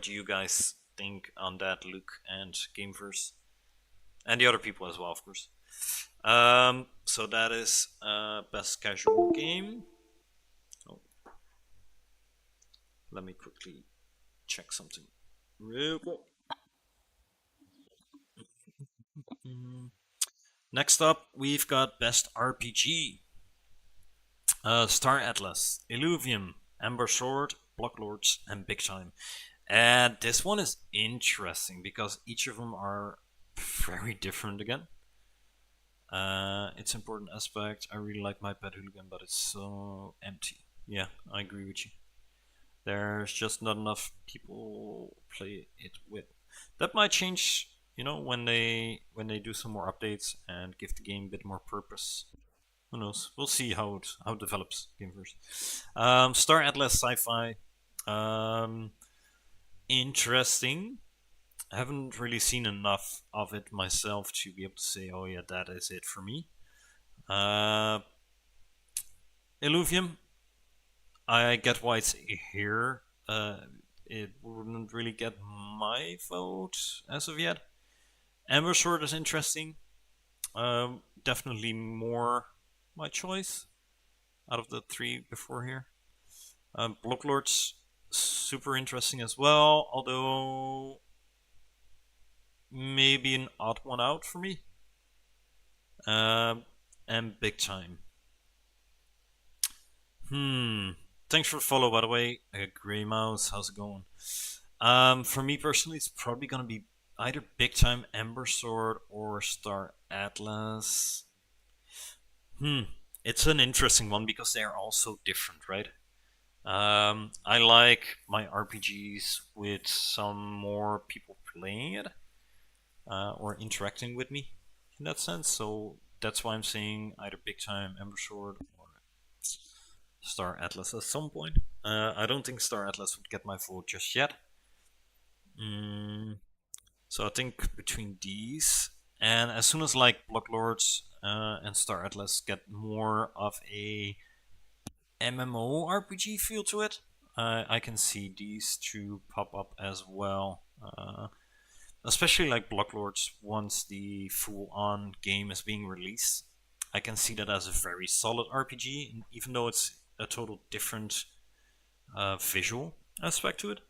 you guys think on that, Luke and Gameverse, and the other people as well, of course. So that is best casual game. Oh, let me quickly check something real quick. Next up, we've got best RPG. Star Atlas, Illuvium, Amber Sword, Blocklords, and Big Time. And this one is interesting because each of them are very different again. It's important aspect. I really like My Pet Hooligan, but it's so empty. Yeah, I agree with you. There's just not enough people play it with. That might change, when they do some more updates and give the game a bit more purpose. Who knows? We'll see how it develops. Game first. Star Atlas Sci-Fi. Um, Interesting. I haven't really seen enough of it myself to be able to say, oh yeah, that is it for me. Uh, Illuvium. I get why it's here. It wouldn't really get my vote as of yet. Amber Sword is interesting. Definitely more my choice out of the three before here. Blocklord's super interesting as well, although maybe an odd one out for me. And Big Time. Thanks for the follow, by the way. Grey Mouse, how's it going? For me personally, it's probably gonna be either Big Time Ember Sword or Star Atlas. It's an interesting one because they are all so different, right? I like my RPGs with some more people playing it or interacting with me in that sense. So that's why I'm saying either Big Time Ember Sword or Star Atlas at some point. I don't think Star Atlas would get my vote just yet. So I think between these, and as soon as like Blocklords and Star Atlas get more of a MMO RPG feel to it, I can see these two pop up as well. Especially like Blocklords once the full-on game is being released. I can see that as a very solid RPG, even though it's a total different visual aspect to it.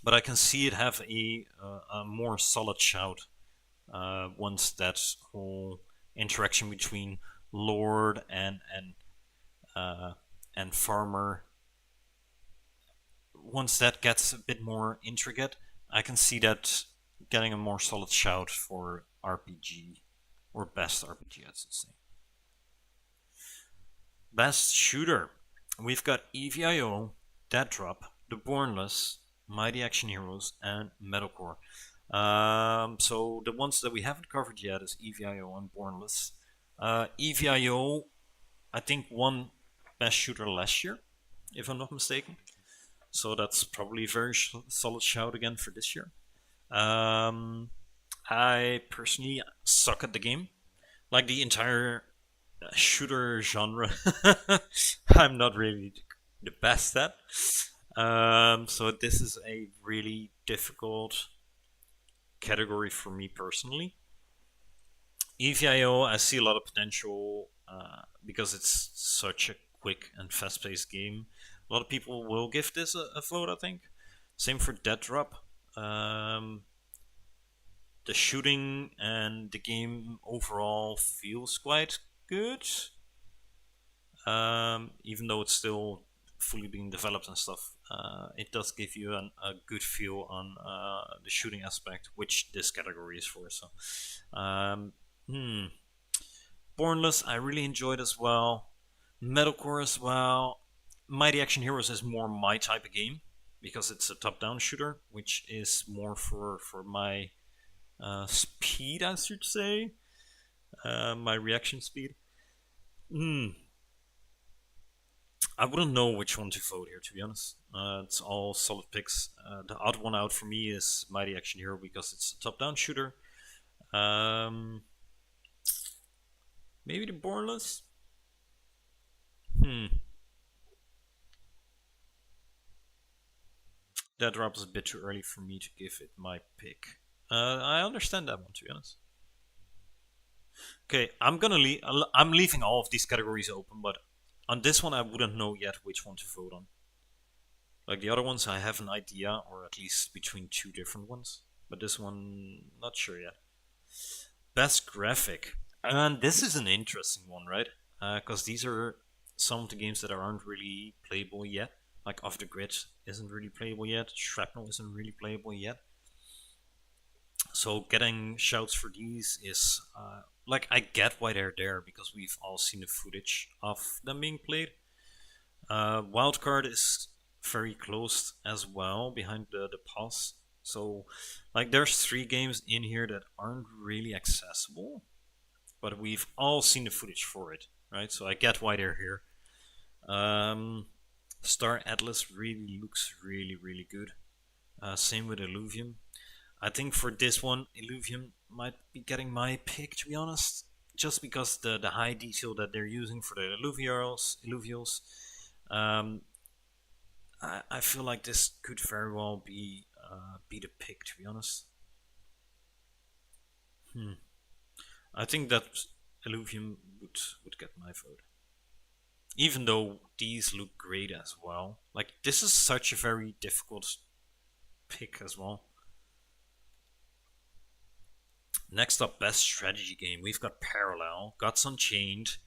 But I can see it have a more solid shout once that whole interaction between Lord and Farmer, once that gets a bit more intricate, I can see that getting a more solid shout for RPG or best RPG, I should say. Best shooter. We've got EVIO, Dead Drop, The Bornless, Mighty Action Heroes, and Metalcore. So the ones that we haven't covered yet is EVIO and Bornless. EVIO, I think, won Best Shooter last year, if I'm not mistaken. So that's probably a very solid shout again for this year. I personally suck at the game. Like the entire shooter genre, I'm not really the best at. So this is a really difficult category for me personally. EVIO, I see a lot of potential because it's such a quick and fast-paced game. A lot of people will give this a vote, I think. Same for Dead Drop. The shooting and the game overall feels quite good. Even though it's still fully being developed and stuff, it does give you a good feel on the shooting aspect, which this category is for. So, Bornless, I really enjoyed as well. Metalcore as well. Mighty Action Heroes is more my type of game because it's a top-down shooter, which is more for my speed, I should say. My reaction speed. I wouldn't know which one to vote here, to be honest. It's all solid picks. The odd one out for me is Mighty Action Hero because it's a top-down shooter. Maybe the Bornless? That drop is a bit too early for me to give it my pick. I understand that one, to be honest. Okay, I'm leaving all of these categories open, but on this one I wouldn't know yet which one to vote on. Like the other ones, I have an idea, or at least between two different ones. But this one, not sure yet. Best graphic. And this is an interesting one, right? Because these are some of the games that aren't really playable yet. Like Off the Grid isn't really playable yet. Shrapnel isn't really playable yet. So getting shouts for these is like, I get why they're there because we've all seen the footage of them being played. Wildcard is very close as well behind the pause. So like there's 3 games in here that aren't really accessible but we've all seen the footage for it, right? So I get why they're here. Star Atlas really looks really good. Same with Illuvium. I think for this one, Illuvium might be getting my pick, to be honest, just because the high detail that they're using for the Illuvials. Um, I feel like this could very well be the pick, to be honest. I think that Illuvium would get my vote, even though these look great as well. Like, this is such a very difficult pick as well. Next up, best strategy game. We've got Parallel, Gods Unchained,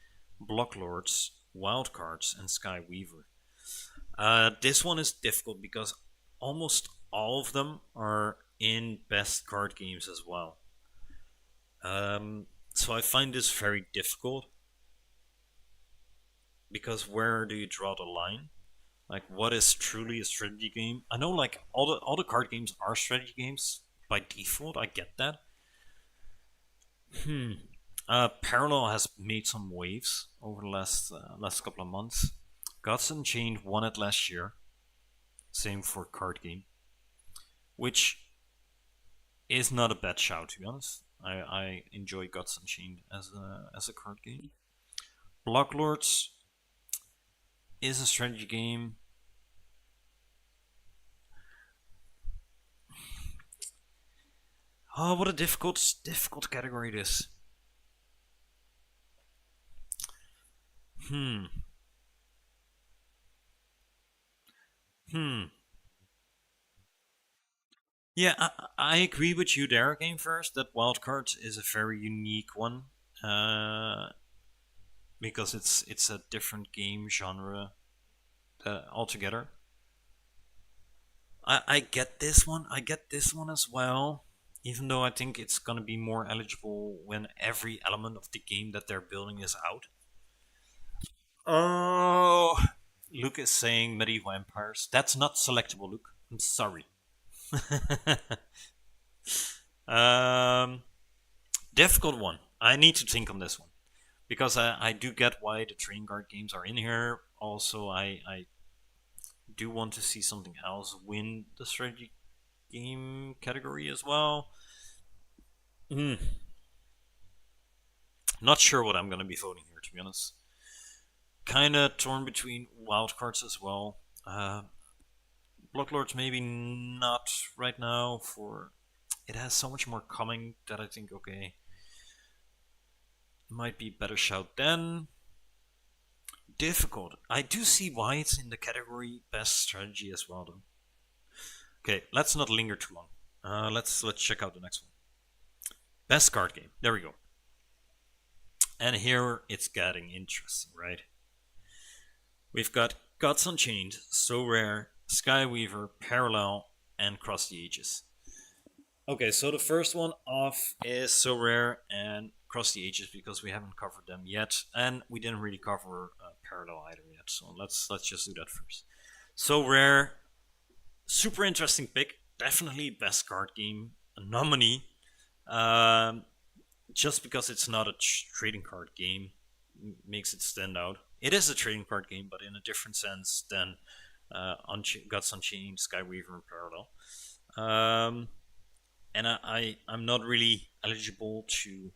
Blocklords, Wildcards, and Skyweaver. This one is difficult because almost all of them are in best card games as well. So I find this very difficult because where do you draw the line? Like, what is truly a strategy game? I know, like, all the card games are strategy games by default. I get that. Parallel has made some waves over the last couple of months. Gods Unchained won it last year. Same for card game, which is not a bad shout, to be honest. I enjoy Gods Unchained as a card game. Blocklords is a strategy game. Oh, what a difficult category it is. Hmm. Yeah, I agree with you there, Game First, that Wildcards is a very unique one. Because it's a different game genre altogether. I get this one. I get this one as well. Even though I think it's gonna be more eligible when every element of the game that they're building is out. Oh, Luke is saying medieval empires. That's not selectable, Luke. I'm sorry. um, difficult one. I need to think on this one because I do get why the trading card games are in here. Also, I do want to see something else win the strategy game category as well. Not sure what I'm gonna be voting here, to be honest. Kinda torn between wildcards as well. Blocklords maybe not right now. For it has so much more coming that I think okay, might be better shout then. Difficult. I do see why it's in the category best strategy as well, though. Okay, let's not linger too long. Let's check out the next one. Best card game. There we go. And here it's getting interesting, right? We've got Gods Unchained, So Rare, Skyweaver, Parallel, and Cross the Ages. Okay, so the first one off is So Rare and Cross the Ages because we haven't covered them yet, and we didn't really cover Parallel either yet. So let's just do that first. So Rare, super interesting pick. Definitely best card game, a nominee. Just because it's not a trading card game makes it stand out. It is a trading card game, but in a different sense than Gods Unchained, Skyweaver, and Parallel. And I'm not really eligible to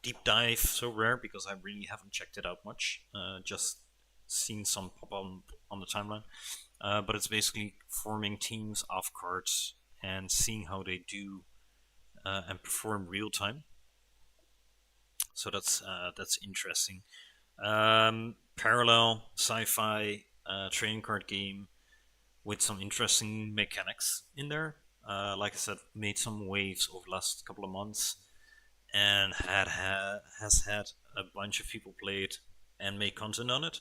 deep dive So Rare because I really haven't checked it out much. Just seen some pop on the timeline. But it's basically forming teams of cards and seeing how they do and perform real time. So that's interesting. Parallel sci-fi trading card game with some interesting mechanics in there. Like I said, made some waves over the last couple of months, and has had a bunch of people play it and make content on it.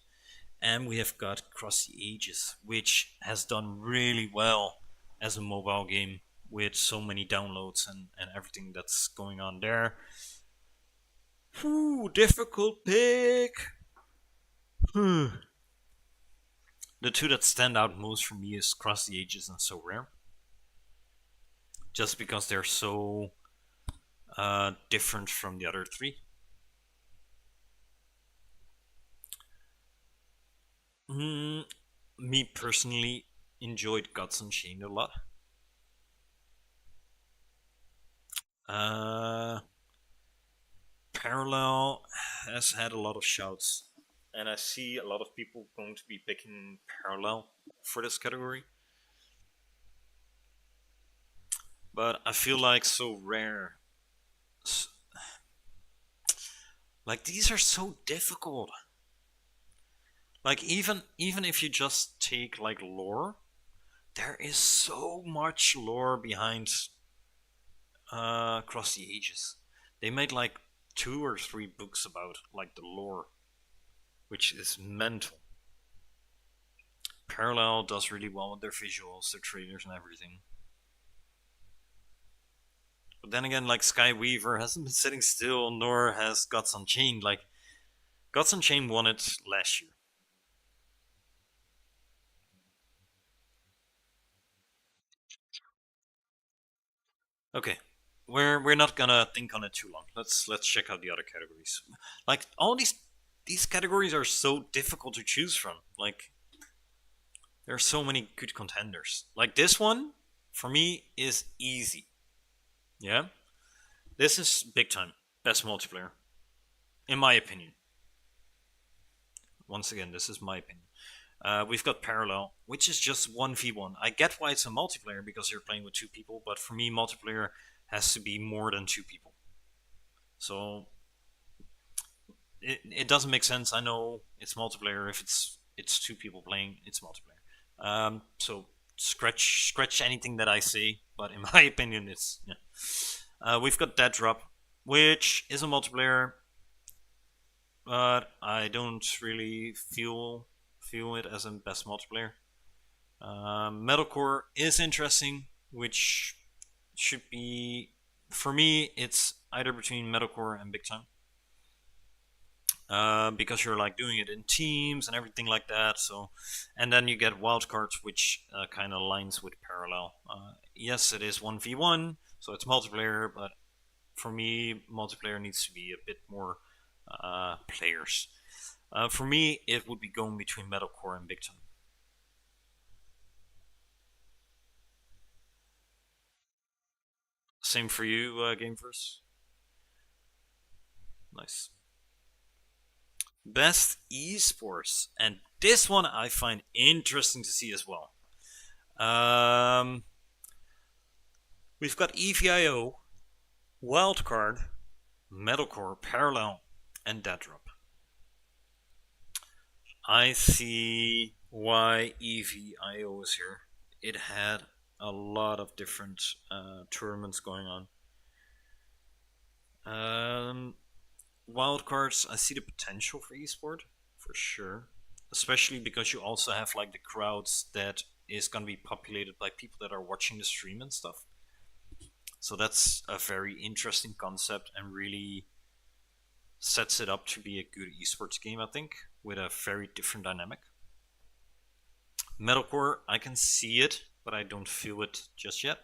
And we have got Cross the Ages, which has done really well as a mobile game with so many downloads and everything that's going on there. Difficult pick. The two that stand out most for me is Cross the Ages and So Rare. Just because they're so different from the other three. Mm, Me personally enjoyed Gods Unchained a lot. Uh, Parallel has had a lot of shouts, and I see a lot of people going to be picking Parallel for this category. But I feel like so rare. Like these are so difficult. Like even if you just take like lore, there is so much lore behind Across the Ages. They made like 2 or 3 books about like the lore, which is mental. Parallel does really well with their visuals, their trailers, and everything. But then again, like Skyweaver hasn't been sitting still, nor has Gods Unchained. Like Gods Unchained won it last year. Okay, we're not gonna think on it too long. Let's check out the other categories. Like all these categories are so difficult to choose from. Like there are so many good contenders. Like this one, for me, is easy. Yeah, this is big time. Best multiplayer, in my opinion. Once again, this is my opinion. We've got Parallel, which is just 1v1. I get why it's a multiplayer because you're playing with 2 people, but for me, multiplayer has to be more than 2 people. So it doesn't make sense. I know it's multiplayer. If it's 2 people playing, it's multiplayer. So scratch anything that I say, but in my opinion, it's yeah. We've got Dead Drop, which is a multiplayer, but I don't really feel it as a best multiplayer. Metalcore is interesting, which should be for me. It's either between Metalcore and Big Time. Because you're like doing it in teams and everything like that. So, and then you get wildcards, which kind of aligns with Parallel. Yes, it is 1v1, so it's multiplayer, but for me, multiplayer needs to be a bit more players. For me, it would be going between Metalcore and Big Time. Same for you, Game First. Nice. Best esports, and this one I find interesting to see as well. Um, we've got EVIO, Wildcard, Metalcore, Parallel, and Dead Drop. I see why EVIO is here. It had a lot of different tournaments going on. Um, Wildcards, I see the potential for esport for sure, especially because you also have like the crowds that is gonna be populated by people that are watching the stream and stuff. So that's a very interesting concept and really sets it up to be a good esports game, I think, with a very different dynamic. Metalcore, I can see it, but I don't feel it just yet.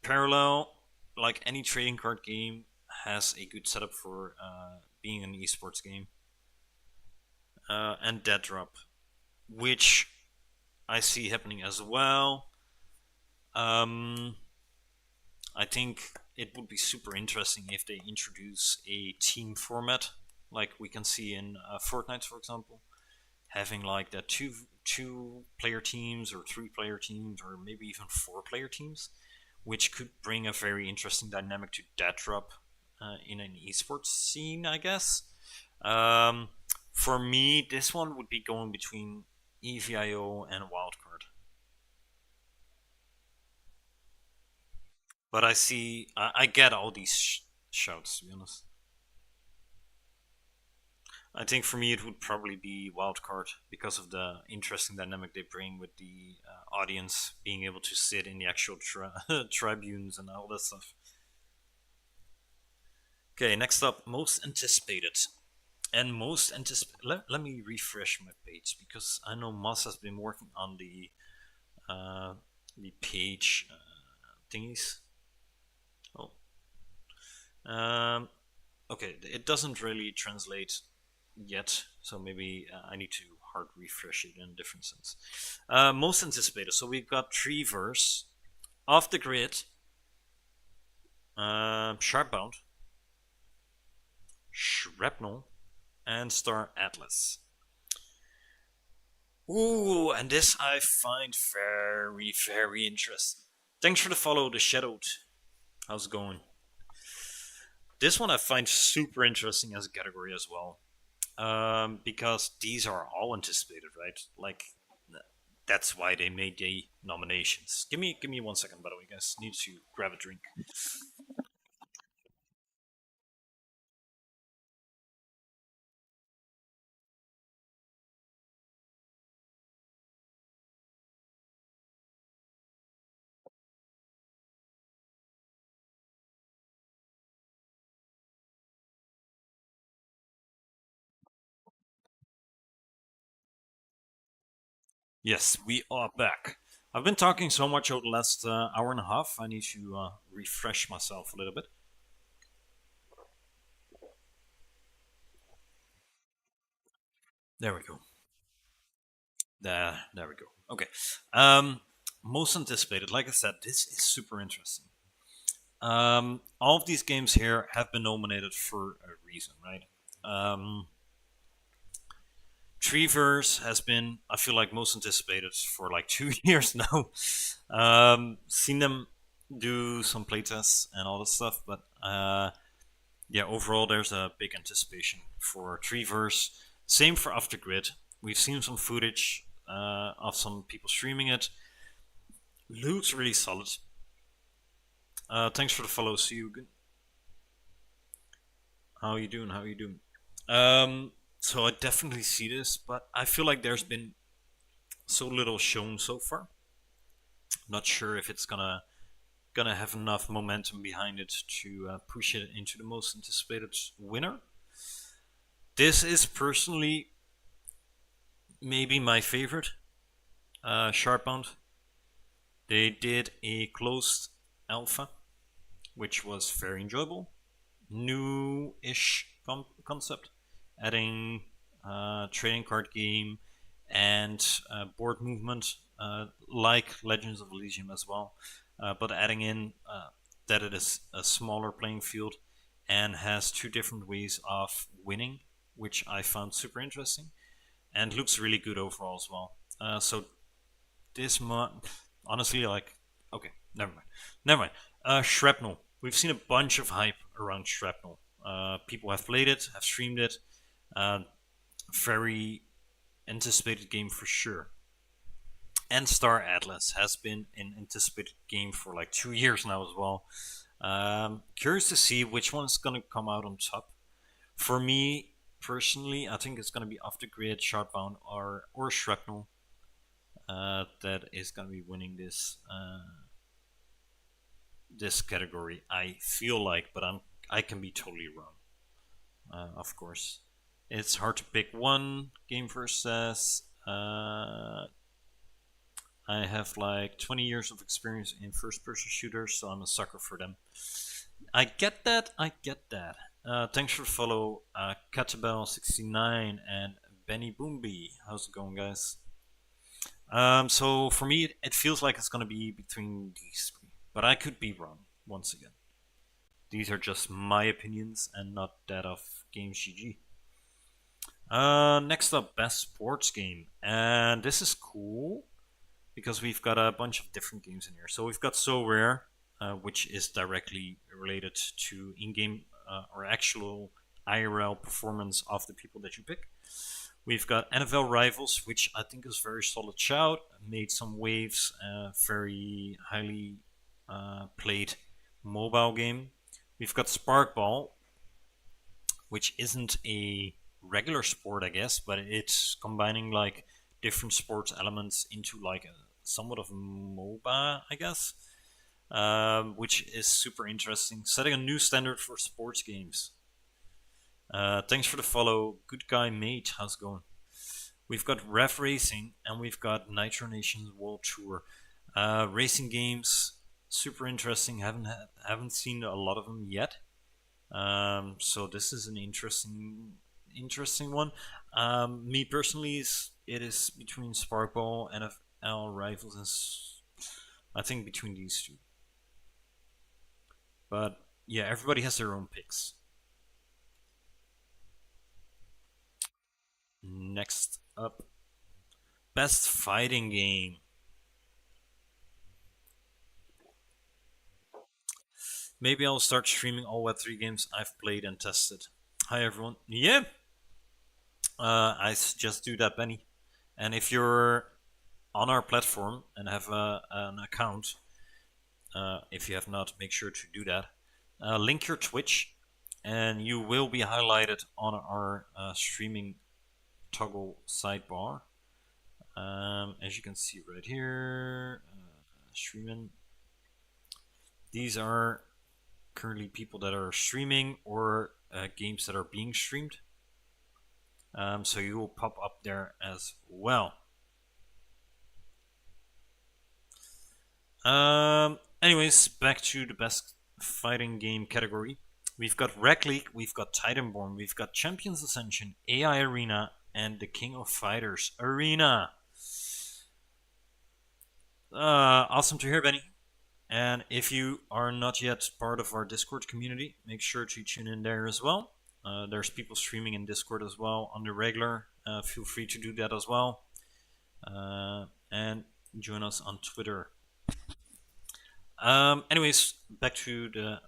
Parallel, like any trading card game, has a good setup for being an esports game. And Dead Drop, which I see happening as well. Um, I think it would be super interesting if they introduce a team format, like we can see in Fortnite, for example, having like that two player teams or 3 player teams or maybe even 4 player teams, which could bring a very interesting dynamic to Dead Drop in an esports scene, I guess. Um, for me, this one would be going between EVIO and Wildcard. But I get all these shouts, to be honest. I think for me it would probably be Wildcard because of the interesting dynamic they bring with the audience being able to sit in the actual tribunes and all that stuff. Okay, next up, most anticipated. And most anticipated. Let me refresh my page because I know Moss has been working on uh, the page thingies. Oh, okay. It doesn't really translate yet, so maybe I need to hard to refresh it in a different sense. Most anticipated. So we've got Treeverse, Off the Grid, Sharpbound, Shrapnel, and Star Atlas. Ooh, and this I find very, very interesting. Thanks for the follow, The Shadowed. How's it going? This one I find super interesting as a category as well. Because these are all anticipated, right? Like, that's why they made the nominations. Give me 1 second, by the way, guys. Need to grab a drink. Yes, we are back. I've been talking so much over the last hour and a half. I need to refresh myself a little bit. There we go. There we go. Okay. Most anticipated. Like I said, this is super interesting. All of these games here have been nominated for a reason, right? Treeverse has been, I feel like, most anticipated for like 2 years now. Seen them do some playtests and all this stuff, but yeah, overall, there's a big anticipation for Treeverse. Same for Off the Grid. We've seen some footage of some people streaming it. Looks really solid. Thanks for the follow, Suyugen. How you doing? How you doing? So I definitely see this, but I feel like there's been so little shown so far. Not sure if it's gonna have enough momentum behind it to push it into the most anticipated winner. This is personally maybe my favorite. Sharpbound. They did a closed alpha, which was very enjoyable. New-ish concept, adding trading card game and board movement, like Legends of Elysium as well, but adding in that it is a smaller playing field and has two different ways of winning, which I found super interesting and looks really good overall as well. So this honestly, like, okay, never mind, never mind. Shrapnel. We've seen a bunch of hype around Shrapnel. People have played it, have streamed it. Very anticipated game for sure. And Star Atlas has been an anticipated game for like 2 years now as well. Curious to see which one's gonna come out on top. For me personally, I think it's gonna be Off the Grid, Sharpbound, or Shrapnel. That is gonna be winning this category. I feel like, but I can be totally wrong. Of course, it's hard to pick one. Game First says I have like 20 years of experience in first-person shooters, so I'm a sucker for them. I get that. I get that. Thanks for the follow, Catabel69 and Benny Boomby. How's it going, guys? So for me, it feels like it's gonna be between these three, but I could be wrong once again. These are just my opinions and not that of Games GG. Next up, best sports game, and this is cool because we've got a bunch of different games in here. So we've got So Rare, which is directly related to in-game or actual IRL performance of the people that you pick. We've got NFL Rivals, which I think is a very solid shout. Made some waves, very highly played mobile game. We've got Sparkball, which isn't a regular sport, I guess, but it's combining like different sports elements into like a somewhat of a MOBA, I guess, which is super interesting, setting a new standard for sports games. Thanks for the follow, good guy mate. How's it going? We've got Rev Racing and we've got Nitro Nations World Tour. Racing games, super interesting. Haven't seen a lot of them yet. So this is an interesting one. Me personally is it is between Sparkball, NFL Rivals, and I think between these two. But yeah, everybody has their own picks. Next up, best fighting game. Maybe I'll start streaming all Web3 games I've played and tested. Hi everyone. Yeah, I suggest do that, Benny. And if you're on our platform and have an account, if you have not, make sure to do that. Link your Twitch, and you will be highlighted on our streaming toggle sidebar. As you can see right here, streaming. These are currently people that are streaming or games that are being streamed. So you will pop up there as well. Anyways, back to the best fighting game category. We've got Rec League, we've got Titanborn, we've got Champions Ascension, AI Arena, and the King of Fighters Arena. Awesome to hear, Benny. And if you are not yet part of our Discord community, make sure to tune in there as well. There's people streaming in Discord as well on the regular. Feel free to do that as well. And join us on Twitter. Anyways, back to the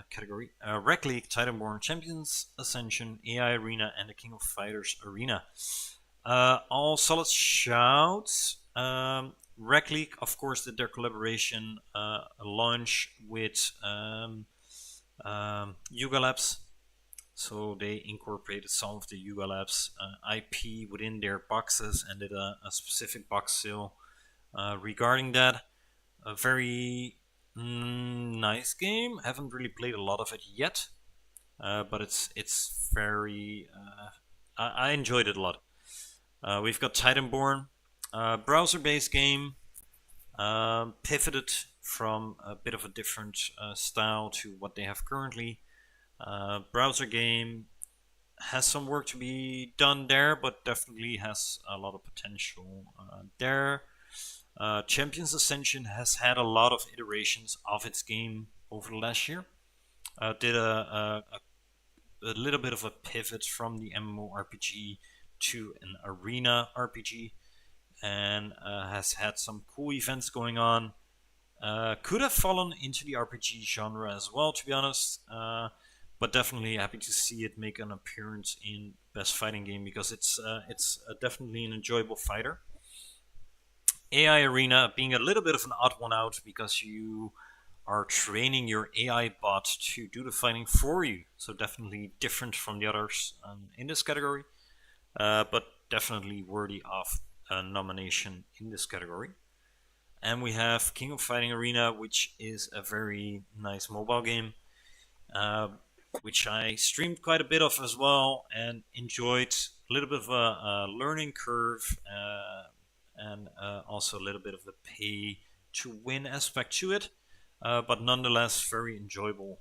category. Rec League, Titanborn, Champions Ascension, AI Arena, and the King of Fighters Arena. All solid shouts. Rec League, of course, did their collaboration launch with Yuga Labs. So they incorporated some of the Yuga Labs IP within their boxes and did a specific box sale regarding that. A very nice game. Haven't really played a lot of it yet, but it's very. I enjoyed it a lot. We've got Titanborn, browser-based game, pivoted from a bit of a different style to what they have currently. Browser game has some work to be done there, but definitely has a lot of potential there. Champions Ascension has had a lot of iterations of its game over the last year. Did a little bit of a pivot from the MMORPG to an arena RPG, and has had some cool events going on. Could have fallen into the RPG genre as well, to be honest, but definitely happy to see it make an appearance in Best Fighting Game because it's definitely an enjoyable fighter. AI Arena being a little bit of an odd one out because you are training your AI bot to do the fighting for you, so definitely different from the others in this category, but definitely worthy of a nomination in this category. And we have King of Fighting Arena, which is a very nice mobile game, which I streamed quite a bit of as well and enjoyed. A little bit of a learning curve and also a little bit of a pay to win aspect to it, but nonetheless very enjoyable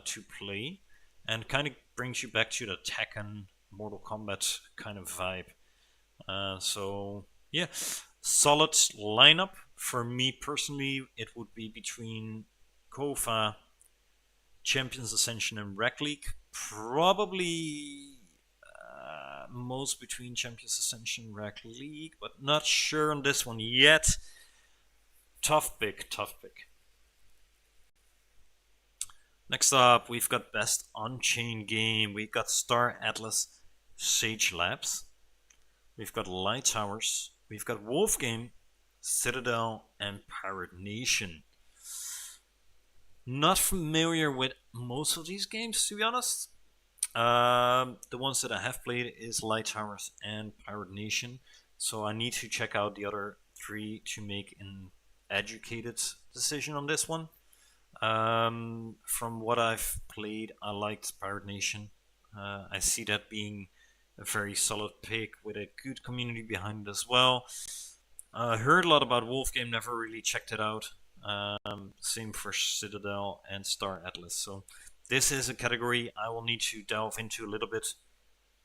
to play and kind of brings you back to the Tekken Mortal Kombat kind of vibe. So yeah, solid lineup. For me personally, it would be between Kofa, Champions Ascension, and Rec League. Probably most between Champions Ascension and Rec League, but not sure on this one yet. Tough pick, tough pick. Next up, we've got Best On-Chain Game. We've got Star Atlas, Sage Labs. We've got Light Towers. We've got Wolf Game, Citadel, and Pirate Nation. Not familiar with most of these games, to be honest. The ones that I have played is Light Towers and Pirate Nation, so I need to check out the other three to make an educated decision on this one. From what I've played, I liked Pirate Nation. I see that being a very solid pick with a good community behind it as well. I heard a lot about Wolf Game, never really checked it out. Same for Citadel and Star Atlas. So this is a category I will need to delve into a little bit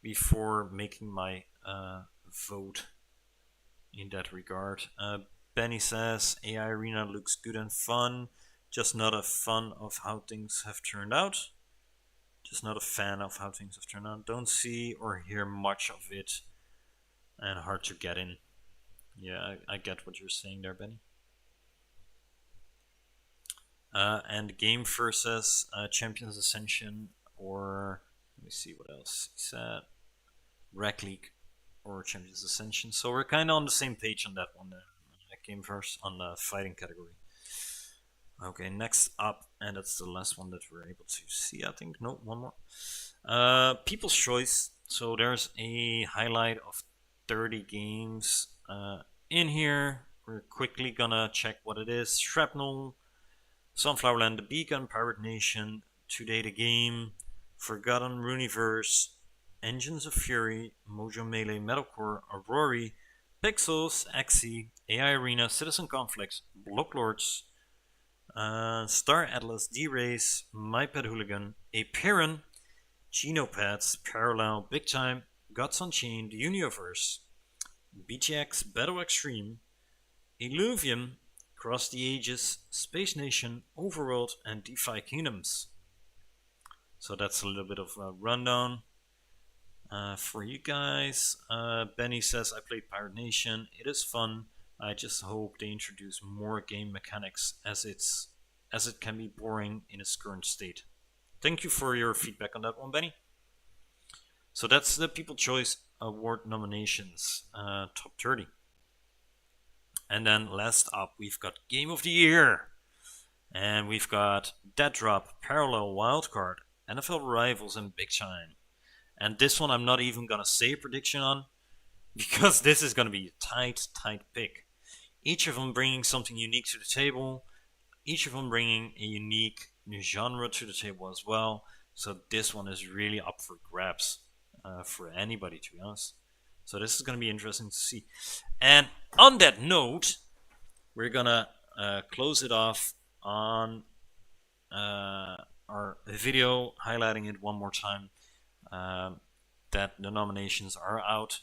before making my vote in that regard. Benny says AI Arena looks good and fun, just not a fan of how things have turned out. Just not a fan of how things have turned out. Don't see or hear much of it, and hard to get in. Yeah, I get what you're saying there, Benny. And Game versus Champions Ascension, or let me see what else he said. Rec League or Champions Ascension. So we're kind of on the same page on that one. Game verse on the fighting category. Okay, next up, and that's the last one that we're able to see. I think no, one more. People's Choice. So there's a highlight of 30 games in here. We're quickly gonna check what it is. Shrapnel, Sunflowerland, The Beacon, Pirate Nation, Today the Game, Forgotten Runiverse, Engines of Fury, Mojo Melee, Metalcore, Aurori, Pixels, Axie, AI Arena, Citizen Conflicts, Blocklords, Star Atlas, D-Race, My Pet Hooligan, Apeiron, Genopads, Parallel, Big Time, Gods Unchained, Universe, BTX, Battle Extreme, Illuvium, Cross the Ages, Space Nation, Overworld, and DeFi Kingdoms. So that's a little bit of a rundown for you guys. Benny says, I played Pirate Nation. It is fun. I just hope they introduce more game mechanics as it can be boring in its current state. Thank you for your feedback on that one, Benny. So that's the People's Choice Award nominations, top 30. And then last up, we've got Game of the Year. And we've got Dead Drop, Parallel, Wildcard, NFL Rivals, and Big Time. And this one I'm not even going to say a prediction on, because this is going to be a tight pick. Each of them bringing something unique to the table. Each of them bringing a unique new genre to the table as well. So this one is really up for grabs for anybody, to be honest. So this is going to be interesting to see. And on that note, we're going to close it off on our video, highlighting it one more time, that the nominations are out.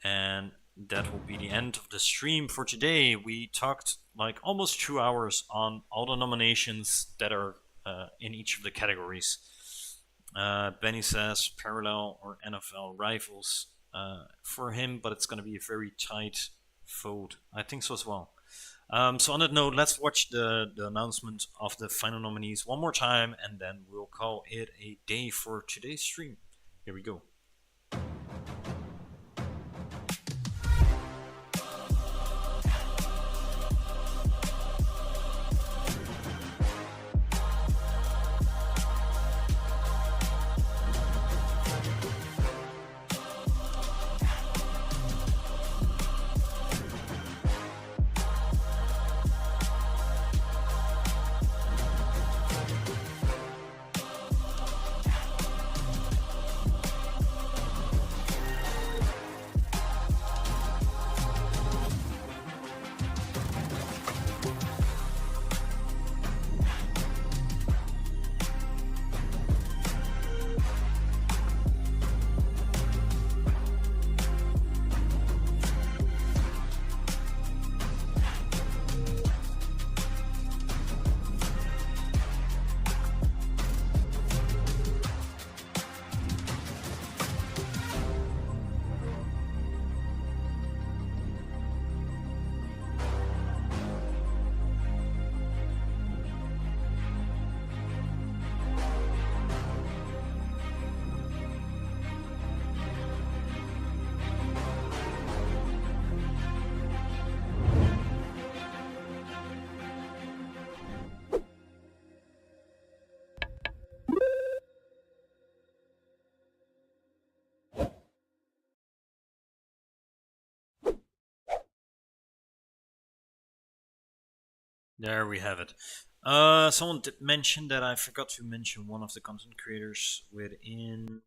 And that will be the end of the stream for today. We talked like almost 2 hours on all the nominations that are in each of the categories. Benny says Parallel or NFL Rivals for him, but it's going to be a very tight vote. I think so as well. So on that note, let's watch the announcement of the final nominees one more time, and then we'll call it a day for today's stream. Here we go. There we have it. Someone did mention that I forgot to mention one of the content creators within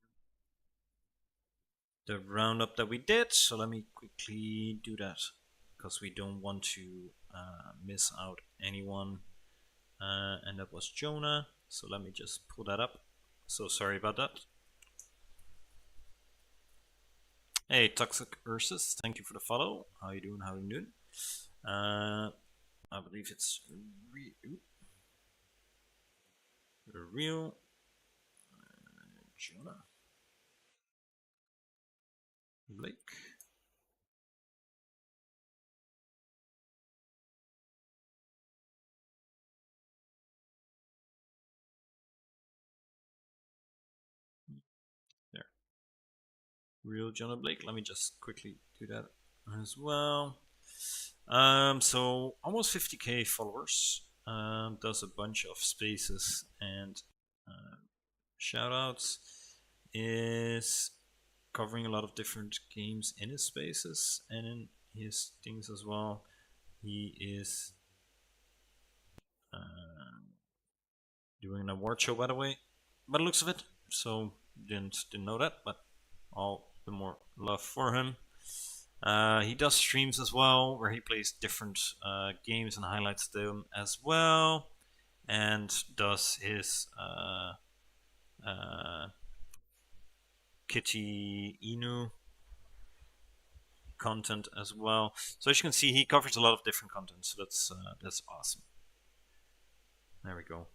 the roundup that we did. So let me quickly do that, because we don't want to miss out anyone. And that was Jonah. So let me just pull that up. So sorry about that. Hey, Toxic Ursus, thank you for the follow. How you doing? How you doing? I believe it's real Jonah Blake. There, real Jonah Blake. Let me just quickly do that as well. So almost 50k followers. Does a bunch of spaces and shoutouts. Is covering a lot of different games in his spaces and in his things as well. He is doing an award show, by the way, by the looks of it. So didn't know that, but all the more love for him. He does streams as well, where he plays different games and highlights them as well, and does his Kitty Inu content as well. So as you can see, he covers a lot of different content. So that's awesome. There we go.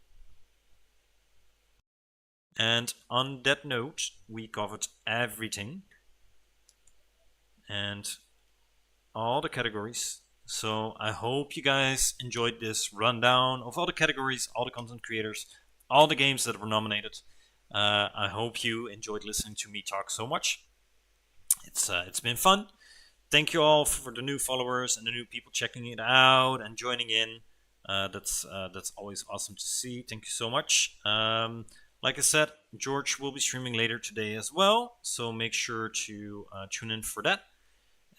And on that note, we covered everything and all the categories. So I hope you guys enjoyed this rundown of all the categories, all the content creators, all the games that were nominated. I hope you enjoyed listening to me talk so much. It's been fun. Thank you all for the new followers and the new people checking it out and joining in. That's always awesome to see. Thank you so much. Like I said, George will be streaming later today as well, so make sure to tune in for that.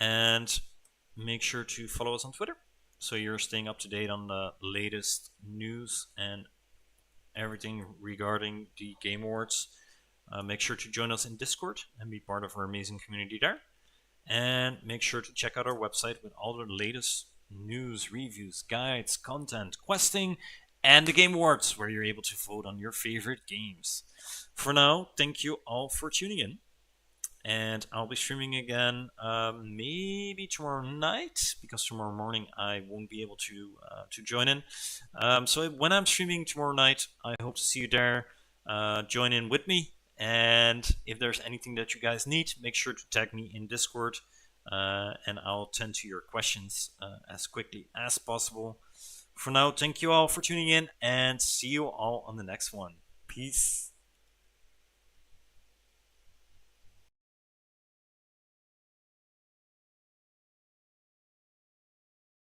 And make sure to follow us on Twitter so you're staying up to date on the latest news and everything regarding the Game Awards. Make sure to join us in Discord and be part of our amazing community there. And make sure to check out our website with all the latest news, reviews, guides, content, questing, and the Game Awards, where you're able to vote on your favorite games. For now, thank you all for tuning in. And I'll be streaming again maybe tomorrow night, because tomorrow morning I won't be able to join in. So when I'm streaming tomorrow night, I hope to see you there. Join in with me. And if there's anything that you guys need, make sure to tag me in Discord, and I'll tend to your questions as quickly as possible. For now, thank you all for tuning in, and see you all on the next one. Peace.